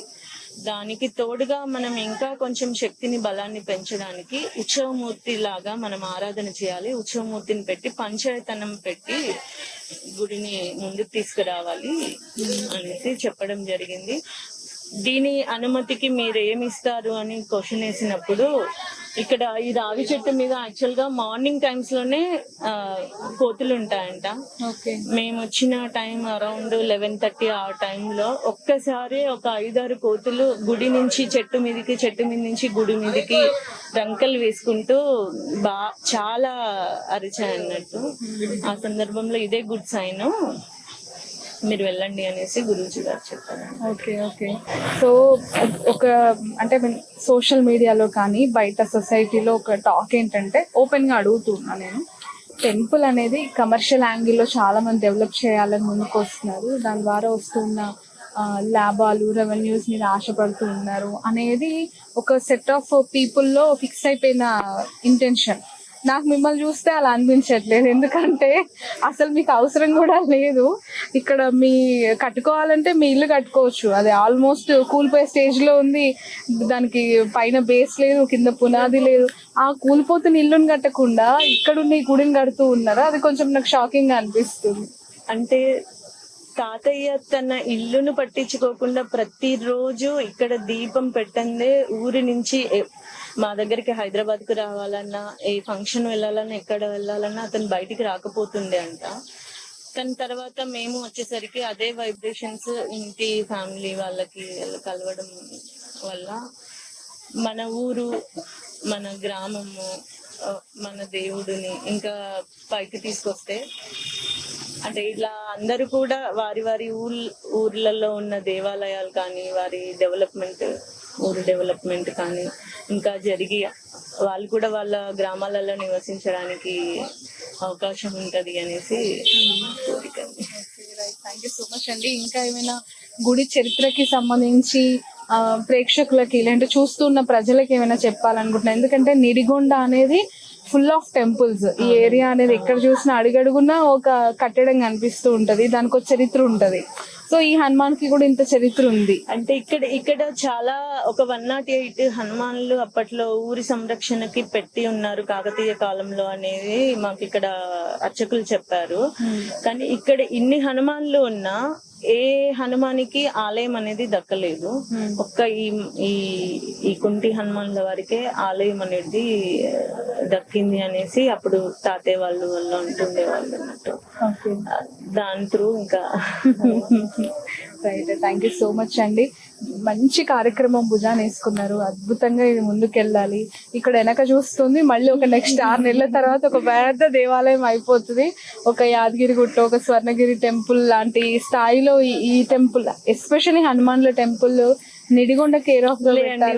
S3: దానికి తోడుగా మనం ఇంకా కొంచెం శక్తిని బలాన్ని పెంచడానికి ఉత్సవమూర్తి లాగా మనం ఆరాధన చేయాలి, ఉత్సవమూర్తిని పెట్టి పంచాయతనం పెట్టి గుడిని ముందుకు తీసుకురావాలి అనేసి చెప్పడం జరిగింది. దీని అనుమతికి మీరు ఏమి ఇస్తారు అని క్వశ్చన్ వేసినప్పుడు, ఇక్కడ ఈ రావి చెట్టు మీద యాక్చువల్ గా మార్నింగ్ టైమ్స్ లోనే కోతులు ఉంటాయంట. మేము వచ్చిన టైం అరౌండ్ 11:30 ఆ టైంలో ఒక్కసారి ఒక 5-6 కోతులు గుడి నుంచి చెట్టు మీద నుంచి గుడి మీదకి రంకలు వేసుకుంటూ చాలా అరిచాయి అన్నట్టు. ఆ సందర్భంలో ఇదే గుడ్ సైన్, మీరు వెళ్ళండి అనేసి గురూజీ గారు చెప్పారు.
S1: ఓకే ఓకే, సో ఒక అంటే సోషల్ మీడియాలో కానీ బయట సొసైటీలో ఒక టాక్ ఏంటంటే, ఓపెన్ గా అడుగుతున్నా నేను, టెంపుల్ అనేది కమర్షియల్ యాంగిల్లో చాలా మంది డెవలప్ చేయాలని ముందుకు వస్తున్నారు, దాని ద్వారా వస్తున్న లాభాలు, రెవెన్యూస్ మీద ఆశపడుతూ ఉన్నారు అనేది ఒక సెట్ ఆఫ్ పీపుల్లో ఫిక్స్ అయిపోయిన ఇంటెన్షన్. నాకు మిమ్మల్ని చూస్తే అలా అనిపించట్లేదు, ఎందుకంటే అసలు మీకు అవసరం కూడా లేదు. ఇక్కడ మీ కట్టుకోవాలంటే మీ ఇల్లు కట్టుకోవచ్చు, అది ఆల్మోస్ట్ కూలిపోయే స్టేజ్ లో ఉంది, దానికి పైన బేస్ లేదు, కింద పునాది లేదు. ఆ కూలిపోతున్న ఇల్లుని కట్టకుండా ఇక్కడున్న ఈ గుడిని కడుతూ ఉన్నారా, అది కొంచెం నాకు షాకింగ్ గా అనిపిస్తుంది.
S3: అంటే తాతయ్య తన ఇల్లును పట్టించుకోకుండా ప్రతిరోజు ఇక్కడ దీపం పెట్టందే ఊరి నుంచి మా దగ్గరికి హైదరాబాద్ కు రావాలన్నా, ఏ ఫంక్షన్ వెళ్ళాలన్నా, ఎక్కడ వెళ్ళాలన్నా అతను బయటికి రాకపోతుండే అంట. దాని తర్వాత మేము వచ్చేసరికి అదే వైబ్రేషన్స్ ఇంటి ఫ్యామిలీ వాళ్ళకి కలవడం వల్ల మన ఊరు, మన గ్రామము, మన దేవుడిని ఇంకా పైకి తీసుకొస్తే, అంటే ఇట్లా అందరూ కూడా వారి వారి ఊర్లలో ఉన్న దేవాలయాలు కానీ, వారి డెవలప్మెంట్, ఊరు డెవలప్మెంట్ కానీ ఇంకా జరిగి వాళ్ళు కూడా వాళ్ళ గ్రామాలలో నివసించడానికి అవకాశం ఉంటది అనేసి కోరిక.
S1: థ్యాంక్ యూ సో మచ్ అండి. ఇంకా ఏమైనా గుడి చరిత్రకి సంబంధించి ప్రేక్షకులకి లేదంటే చూస్తున్న ప్రజలకి ఏమైనా చెప్పాలనుకుంటున్నా? ఎందుకంటే నిడిగొండ అనేది ఫుల్ ఆఫ్ టెంపుల్స్, ఈ ఏరియా అనేది ఎక్కడ చూసినా అడుగడుగునా ఒక కట్టడం కనిపిస్తూ ఉంటది, దానికి ఒక చరిత్ర ఉంటది. సో ఈ హనుమాన్ కి కూడా ఇంత చరిత్ర ఉంది.
S3: అంటే ఇక్కడ చాలా ఒక 108 హనుమాన్లు అప్పట్లో ఊరి సంరక్షణకి పెట్టి ఉన్నారు కాకతీయ కాలంలో అనేది మాకు ఇక్కడ అర్చకులు చెప్పారు. కానీ ఇక్కడ ఇన్ని హనుమాన్లు ఉన్నా ఏ హనుమానికి ఆలయం అనేది దక్కలేదు. ఒక్క ఈ కుంటి హనుమాన్ల వారికే ఆలయం అనేది దక్కింది అనేసి అప్పుడు తాతయ్య వాళ్ళు అంటుండే వాళ్ళు అన్నట్టు. దాని త్రూ ఇంకా
S1: right. Thank you so much అండి. మంచి కార్యక్రమం భుజాన వేసుకున్నారు, అద్భుతంగా ఇది ముందుకెళ్ళాలి. ఇక్కడ వెనక చూస్తుంది మళ్ళీ ఒక నెక్స్ట్ 6 నెలల తర్వాత ఒక పెద్ద దేవాలయం అయిపోతుంది. ఒక యాదగిరి గుట్ట, ఒక స్వర్ణగిరి టెంపుల్ లాంటి స్థాయిలో ఈ టెంపుల్, ఎస్పెషల్లీ హనుమాన్ల టెంపుల్ నిడిగొండ కేర్ ఆఫ్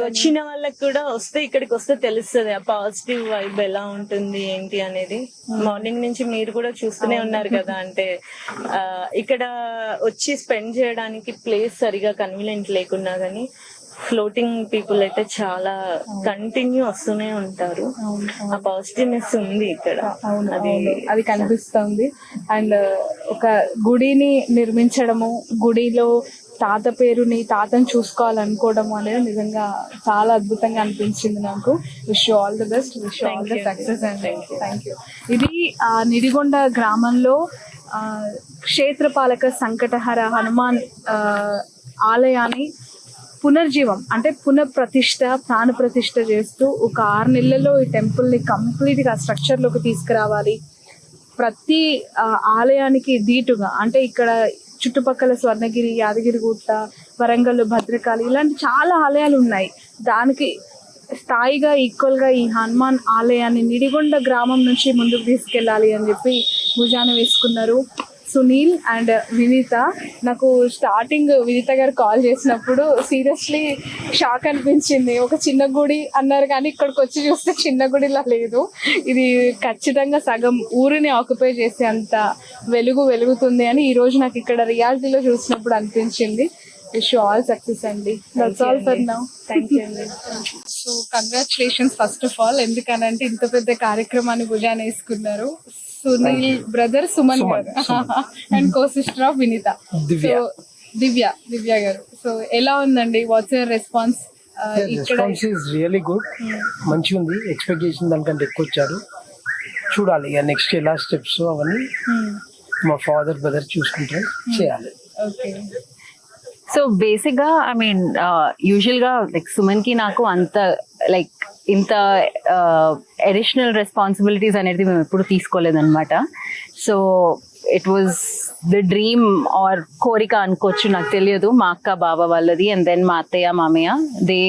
S3: వచ్చిన వాళ్ళకి కూడా ఇక్కడికి వస్తే తెలుస్తుంది ఆ పాజిటివ్ వైబ్ ఎలా ఉంటుంది ఏంటి అనేది. మార్నింగ్ నుంచి మీరు కూడా చూస్తూనే ఉన్నారు కదా, అంటే ఇక్కడ వచ్చి స్పెండ్ చేయడానికి ప్లేస్ సరిగా కన్వీనియంట్ లేకున్నా గానీ ఫ్లోటింగ్ పీపుల్ అయితే చాలా కంటిన్యూ వస్తూనే ఉంటారు. ఆ పాజిటివ్నెస్ ఉంది ఇక్కడ,
S1: అది కనిపిస్తుంది. అండ్ ఒక గుడిని నిర్మించడము, గుడిలో తాత పేరుని తాతను చూసుకోవాలనుకోవడం అనేది నిజంగా చాలా అద్భుతంగా అనిపించింది నాకు. Wish you all the best, wish you all the success and thank you. ఇది నిడిగొండ గ్రామంలో క్షేత్రపాలక సంకటహర హనుమాన్ ఆలయాన్ని పునర్జీవం అంటే పునఃప్రతిష్ఠ ప్రాణప్రతిష్ఠ చేస్తూ ఒక 6 నెలల్లో ఈ టెంపుల్ని కంప్లీట్గా స్ట్రక్చర్లోకి తీసుకురావాలి. ప్రతి ఆలయానికి దీటుగా అంటే ఇక్కడ చుట్టుపక్కల స్వర్ణగిరి, యాదగిరిగుట్ట, వరంగల్, భద్రకాళి ఇలాంటి చాలా ఆలయాలు ఉన్నాయి. దానికి స్థాయిగా ఈక్వల్గా ఈ హనుమాన్ ఆలయాన్ని నిడిగొండ గ్రామం నుంచి ముందుకు తీసుకెళ్ళాలి అని చెప్పి భుజాన వేసుకున్నారు సునీల్ అండ్ వినీత. నాకు స్టార్టింగ్ వినీత గారు కాల్ చేసినప్పుడు సీరియస్లీ షాక్ అనిపించింది. ఒక చిన్న గుడి అన్నారు కానీ ఇక్కడికి వచ్చి చూస్తే చిన్న గుడిలా లేదు. ఇది ఖచ్చితంగా సగం ఊరిని ఆక్యుపై చేసే అంత వెలుగుతుంది అని ఈరోజు నాకు ఇక్కడ రియాలిటీలో చూసినప్పుడు అనిపించింది. విష్ యూ ఆల్ సక్సెస్ అండి. That's all for now. Thank you అండి. So congratulations first of all, ఎందుకనంటే ఇంత పెద్ద కార్యక్రమాన్ని భుజాన వేసుకున్నారు. Sunil brother Suman garu and co sister of Vineetha Divya garu. So ఎలా ఉందండి, what's your response?
S5: Response is really good, మంచిగా ఉంది. ఎక్స్పెక్టేషన్ దానికంటే ఎక్కువ వచ్చారు. చూడాలి ఇక నెక్స్ట్ ఎలా స్టెప్స్ అవన్నీ మా ఫాదర్ బ్రదర్ చూసుకుంటారు, చేయాలి.
S1: ఓకే.
S12: సో బేసిక్ గా ఐ మీన్ యూజువల్ గా లైక్ సుమన్ కి నాకు అంత లైక్ ఇంత అడిషనల్ రెస్పాన్సిబిలిటీస్ అనేది మేము ఎప్పుడు తీసుకోలేదన్నమాట. So it was the dream or కోరిక అనుకోవచ్చు, నాకు తెలియదు. మా అక్క బావ వాళ్ళది అండ్ దెన్ మా అత్తయ్య మామయ్య they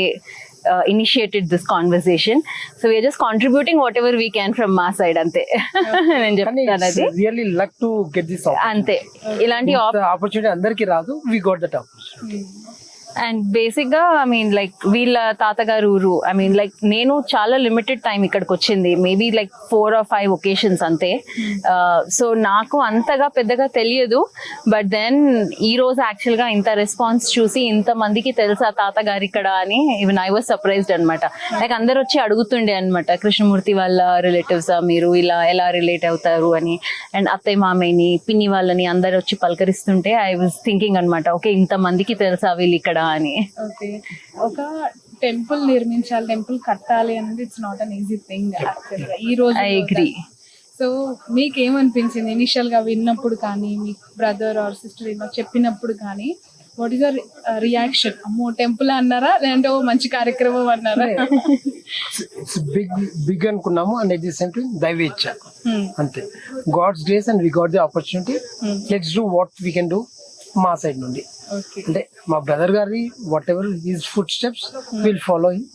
S12: initiated this conversation, so we are just contributing whatever we can from my side ante నేను చెప్తాను. అది
S5: really luck to get this
S12: అంతే. ఇలాంటి
S5: ఆపర్చునిటీ అందరికీ రాదు. We got that opportunity.
S12: And basic గా ఐ మీన్ లైక్ వీళ్ళ తాతగారు ఊరు, ఐ మీన్ లైక్ నేను చాలా లిమిటెడ్ టైం ఇక్కడికి వచ్చింది, మేబీ లైక్ 4 or 5 occasions అంతే. సో నాకు అంతగా పెద్దగా తెలియదు. బట్ దెన్ ఈ రోజు యాక్చువల్ గా ఇంత రెస్పాన్స్ చూసి ఇంత మందికి తెలుసా తాతగారు ఇక్కడ అని ఈవెన్ ఐ వాజ్ సర్ప్రైజ్డ్ అనమాట. లైక్ అందరు వచ్చి అడుగుతుండే అనమాట, కృష్ణమూర్తి వాళ్ళ రిలేటివ్స్ మీరు ఇలా ఎలా రిలేట్ అవుతారు అని. అండ్ అత్తయ్య మామయ్యని పిన్ని వాళ్ళని అందరు వచ్చి పలకరిస్తుంటే ఐ వాజ్ థింకింగ్ అనమాట, ఓకే ఇంత మందికి తెలుసా వీళ్ళు ఇక్కడ అని.
S1: ఓకే, ఒక టెంపుల్ నిర్మించాలి, టెంపుల్ కట్టాలి అనేది it's not an easy thing యాక్చువల్గా ఈ రోజు.
S12: I agree.
S1: సో మీకేమనిపించింది ఇనిషియల్ గా విన్నప్పుడు కానీ, మీ బ్రదర్ ఆర్ సిస్టర్ ఇలా చెప్పినప్పుడు కానీ, వాట్ ఈస్ యువర్ రియాక్షన్? అమ్మో టెంపుల్ అన్నారా లేదంటే ఓ మంచి కార్యక్రమం అన్నారా?
S5: ఇట్స్ బిగ్ అనుకున్నాము and at the same time దైవేచ్ఛ అంతే. God's grace and we got the opportunity, let's do what we can do మా సైడ్ నుండి. అంటే మా బ్రదర్ గారి whatever his footsteps will follow him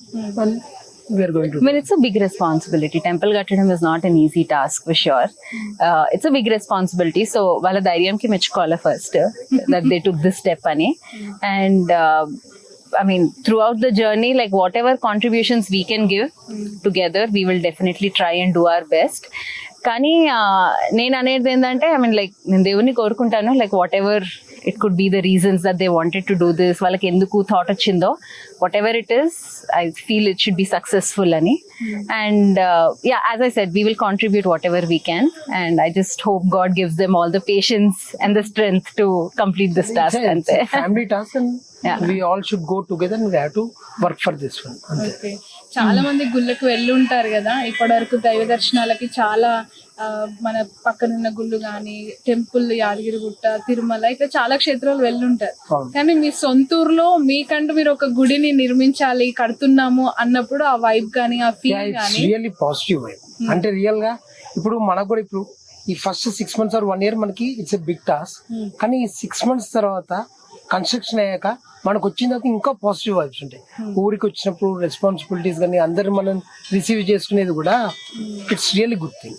S5: and we are going to.
S12: I mean, it's a big responsibility. Temple kattadam is not an easy task for sure. It's a big responsibility. So wala dhairyanki mechukovala first that they took this step ani. And I mean, throughout the journey, like whatever contributions we can give together, we will definitely try and do our best. కానీ నేను అనేది ఏంటంటే I mean like నేను దేవుని కోరుకుంటాను, like whatever it could be the reasons that they wanted to do this, వాళ్ళకి ఎందుకు thought వచ్చిందో, whatever it is I feel it should be successful అని. And ya, as I said, we will contribute whatever we can and I just hope God gives them all the patience and the strength to complete this task. అంతే.
S5: Family task and we all should go together and we have to work for this one.
S1: Okay, చాలా మంది గుళ్ళకు వెళ్ళి ఉంటారు కదా ఇప్పటి వరకు, దైవ దర్శనాలకి చాలా మన పక్కనున్న గుళ్ళు కానీ, టెంపుల్, యాదగిరిగుట్ట, తిరుమల, ఇట్లా చాలా క్షేత్రాలు వెళ్ళుంటారు. కానీ మీ సొంతూరులో మీకంటూ మీరు ఒక గుడిని నిర్మించాలి, కడుతున్నాము అన్నప్పుడు ఆ వైబ్ కానీ, ఆ ఫీల్ కానీ
S5: రియల్లీ పాజిటివ్ వైబ్. అంటే రియల్ గా ఇప్పుడు మనకు కూడా ఇప్పుడు ఈ ఫస్ట్ 6 months or 1 year మనకి ఇట్స్ ఎ బిగ్ టాస్క్. కానీ ఈ 6 months తర్వాత కన్స్ట్రక్షన్ అయ్యాక మనకు వచ్చిన తర్వాత ఇంకా పాజిటివ్ వైబ్స్ ఉంటాయి. ఊరికి వచ్చినప్పుడు రెస్పాన్సిబిలిటీస్ కానీ అందరు మనం రిసీవ్ చేసుకునేది కూడా ఇట్స్ రియల్లీ గుడ్ థింగ్.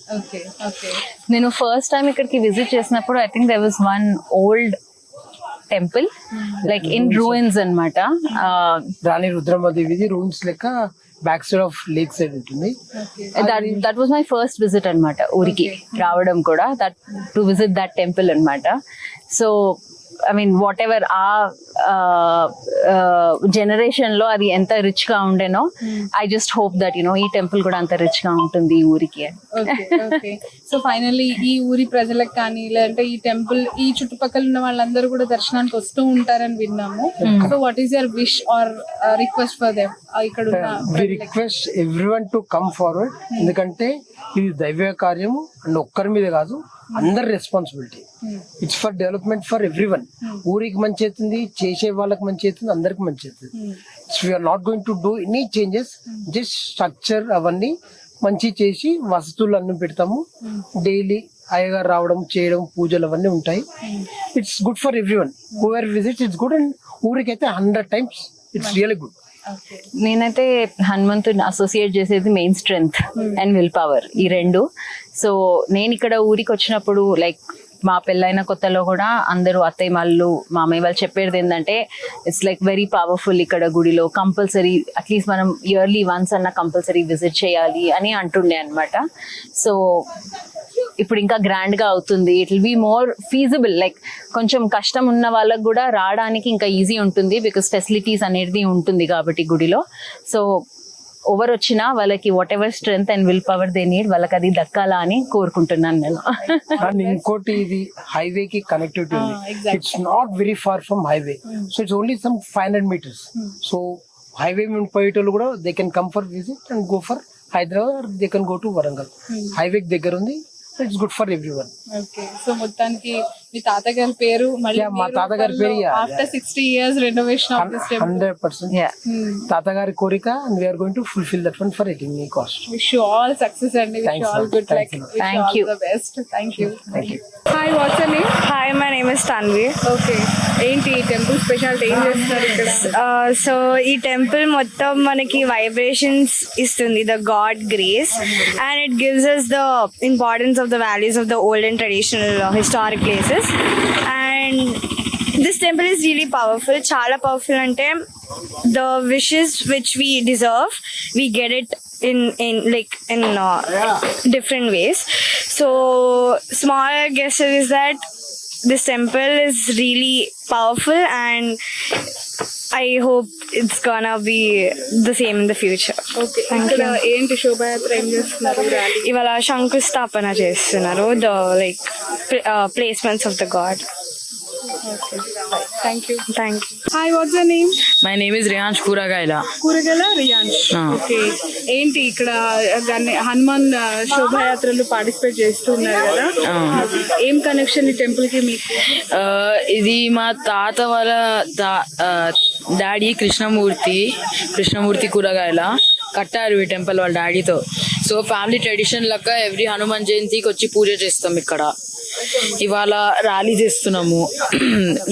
S12: నేను ఫస్ట్ టైం ఇక్కడికి విజిట్ చేసినప్పుడు I think there was one old temple like in ruins అన్నమాట.
S5: రాణి రుద్రమదేవిది రూయిన్స్ లెక్క back side of lake side ఉంటుంది.
S12: That was my first visit అన్నమాట, ఊరికి రావడం కూడా, that to visit that temple అన్నమాట. So I mean, whatever generation లో అది ఎంత రిచ్ గా ఉండేనో, ఐ జస్ట్ హోప్ దట్ ఈ టెంపుల్ కూడా అంత రిచ్ గా ఉంటుంది ఈ ఊరికి.
S1: సో ఫైనల్లీ ఈ ఊరి ప్రజలకు కానీ లేదంటే ఈ టెంపుల్ ఈ చుట్టుపక్కల ఉన్న వాళ్ళందరూ కూడా దర్శనానికి వస్తూ ఉంటారని విన్నాము. So what is your wish or request for them? ఇక్కడ
S13: we request everyone to come forward. ఎందుకంటే ఇది దైవ కార్యము అండ్ ఒక్కరి మీద కాదు, అందరి responsibility. It's for development for everyone. ఊరికి మంచి అవుతుంది, చేసే వాళ్ళకి మంచి అవుతుంది, అందరికి మంచి అవుతుంది. We are not going to do any changes, just structure అవన్నీ మంచి చేసి వసతులు అన్ని పెడతాము. డైలీ అయ్యగారు రావడం చేయడం పూజలు అవన్నీ ఉంటాయి. It's good for everyone. Whoever visits it's good, and ఊరికైతే 100 times ఇట్స్ రియల్లీ గుడ్.
S12: నేనైతే హనుమంతుడిని అసోసియేట్ చేసేది main strength and will power, ఈ రెండు. సో నేను ఇక్కడ ఊరికి వచ్చినప్పుడు లైక్ మా పెళ్ళైన కొత్తలో కూడా అందరూ అత్తయ్య వాళ్ళు మామయ్య వాళ్ళు చెప్పేది ఏంటంటే ఇట్స్ లైక్ వెరీ పవర్ఫుల్ ఇక్కడ గుడిలో, కంపల్సరీ అట్లీస్ట్ మనం ఇయర్లీ వన్స్ అన్న కంపల్సరీ విజిట్ చేయాలి అని అంటుండే అనమాట. సో ఇప్పుడు ఇంకా గ్రాండ్ గా అవుతుంది. It will be more feasible, like కొంచెం కష్టం ఉన్న వాళ్ళకి కూడా రావడానికి ఇంకా ఈజీ ఉంటుంది బికాస్ ఫెసిలిటీస్ అనేది ఉంటుంది కాబట్టి గుడిలో. సో ఓవర్ వచ్చినా వాళ్ళకి what ever strength and will power they need, వాళ్ళకి అది దక్కాలా అని కోరుకుంటున్నాను నేను.
S13: అండ్ ఇంకోటి, ఇది హైవే కి కనెక్టివిటీ ఉంది. It's not very far from highway, so it's only some 500 meters. So highway మీద పోయేటోళ్ళు కూడా they can come for visit and go for Hyderabad, they can go to Warangal. Highway దగ్గర ఉంది. It's good for everyone.
S1: Okay, so మొత్తానికి మీ తాతగారి పేరు మళ్ళీ
S13: మా తాతగారి పేరు
S1: after 60 years renovation of this temple
S13: 100% తాతగారి కోరిక, and we are going to fulfil that one for any cost.
S1: Wish you all success అండి. Wish you all good luck.
S12: Thank you.
S1: The best. Thank you. Hi, what's your name?
S14: Hi, my name is Tanvi.
S1: Okay, ఏంటి temple speciality, ఏం చేస్తారు ఇక్కడ?
S14: So ఈ temple మొత్తం మనకి vibrations ఇస్తుంది, the God grace, and it gives us the importance of the values of the old and traditional historic places. And this temple is really powerful, chala powerful. Ante the wishes which we deserve, we get it in different ways. So small guess is that this temple is really powerful, and I hope it's gonna be the same in the future.
S1: Okay, ఇక్కడ ఏంటి శోభాయాత్ర ఏం చేస్తున్నారు? Rally
S14: ఇవాళ శంకుస్థాపన చేస్తున్నారు, the like placements of the God.
S1: Thank you.
S14: Thank you.
S1: Hi, what's your name?
S4: My name is Riyans Kooragayala.
S1: Kooragayala రియాన్స్. Okay, ఏంటి ఇక్కడ హనుమాన్ శోభాయాత్రలు పార్టిసిపేట్ చేస్తున్నారు కదా, ఏం కనెక్షన్ ఈ టెంపుల్ కి మీకు?
S4: ఇది మా తాత వాళ్ళ డాడీ కృష్ణమూర్తి కూరగాయల కట్టారు ఈ టెంపుల్ వాళ్ళ డాడీతో. సో ఫ్యామిలీ ట్రెడిషన్ లెక్క ఎవ్రీ హనుమాన్ జయంతికి వచ్చి పూజ చేస్తాం ఇక్కడ. ఇవాళ ర్యాలీ చేస్తున్నాము,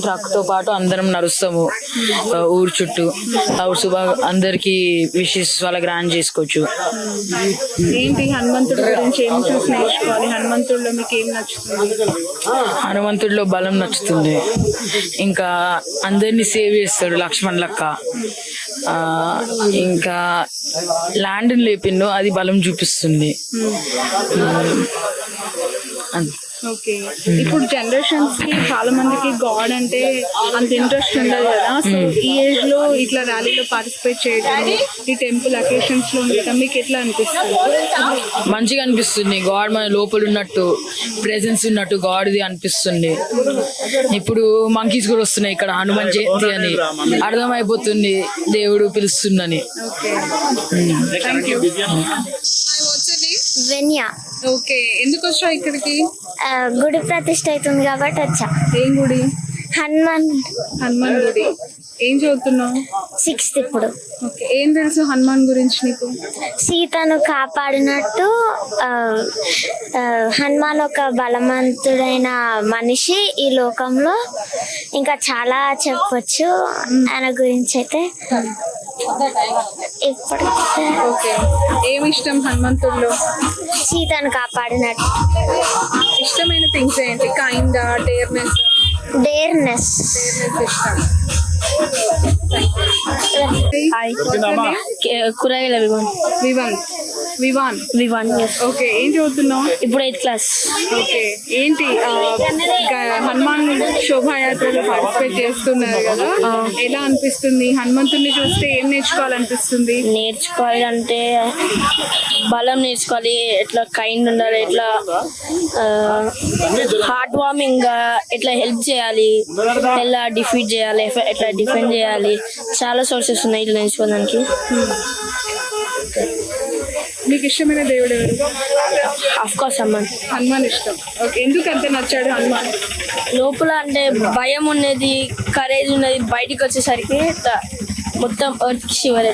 S4: ట్రక్ తో పాటు అందరం నడుస్తాము ఊరు చుట్టూ. అందరికి విషెస్ వాళ్ళ గ్రాండ్ చేసుకోవచ్చు.
S1: ఏంటి హనుమంతుడి గురించి ఏం చూసి నేర్చుకోవాలి? హనుమంతుడిలో మీకు ఏం నచ్చుతుంది?
S4: హనుమంతుడిలో బలం నచ్చుతుంది, ఇంకా అందరినీ సేవ్ చేస్తాడు లక్ష్మణ్ లెక్క. ఇంకా ల్యాండ్ లేపిండు, అది బలం చూపిస్తుంది.
S1: ఓకే, ఇప్పుడు జనరేషన్స్ కి చాలా మందికి గాడ్ అంటే అంత ఇంట్రెస్ట్ ఉండదు కదా. సో ఈ ఏజ్ లో ఇట్లా ర్యాలీలో పార్టిసిపేట్ చేయడం, ఈ టెంపుల్ అకేషన్స్ లో ఉండటం మీకు ఎట్లా అనిపిస్తుంది?
S4: మంచిగా అనిపిస్తుంది. గాడ్ మన లోపల ఉన్నట్టు, ప్రెజెన్స్ ఉన్నట్టు గాడ్ది అనిపిస్తుంది. ఇప్పుడు మంకీస్ కూడా వస్తున్నాయి ఇక్కడ హనుమాన్ జయంతి అని, అర్థమైపోతుంది దేవుడు పిలుస్తుందని.
S14: వెన్యా.
S1: ఓకే, ఎందుకు వచ్చా ఇక్కడికి?
S14: గుడి ప్రతిష్ఠ అవుతుంది కాబట్టి వచ్చా.
S1: ఏం గుడి?
S14: హనుమాన్
S1: గుడి. ఏం చదువుతున్నావు?
S14: 6th ఇప్పుడు.
S1: ఓకే, ఏం తెలుసు హనుమాన్ గురించి నీకు?
S14: సీతను కాపాడినట్టు హనుమాన్ ఒక బలవంతుడైన మనిషి ఈ లోకంలో. ఇంకా చాలా చెప్పొచ్చు ఆయన గురించి అయితే. ఇప్పుడు
S1: ఓకే, ఏమి ఇష్టం హనుమంతుడిలో?
S14: సీతను కాపాడినట్టు.
S1: ఇష్టమైన థింగ్స్ ఏంటి? కైండ్,
S14: డేర్నెస్.
S1: ఇష్టం.
S14: కూరగాయల
S1: వివన్.
S14: వివాన్
S1: ఓకే, ఏం చదువుతున్నావు?
S14: ఇప్పుడు 8th క్లాస్.
S1: ఓకే, ఏంటి హనుమాన్ శోభాయాత్రలో పార్టిసిపేట్ చేస్తున్నారు కదా, ఎలా అనిపిస్తుంది? హనుమంతుడిని చూస్తే ఏం నేర్చుకోవాలనిపిస్తుంది?
S14: నేర్చుకోవాలంటే బలం నేర్చుకోవాలి, ఎట్లా కైండ్ ఉండాలి, ఎట్లా హార్ట్ వార్మింగ్, ఎట్లా హెల్ప్ చేయాలి, ఎలా డిఫీట్ చేయాలి, ఎట్లా డిఫెండ్ చేయాలి, చాలా సోర్సెస్ ఉన్నాయి ఇట్లా నేర్చుకోవడానికి.
S1: మీకు ఇష్టమైన దేవుడు ఎవరు?
S14: అఫ్ కోర్స్
S1: హనుమాన్ ఇష్టం. ఓకే, ఎందుకు అంత నచ్చాడు హనుమాన్?
S14: లోపల అంటే భయం ఉన్నది, కరేజ్ ఉన్నది, బయటికి వచ్చేసరికి మొత్తం ఎర్త్ శివరే.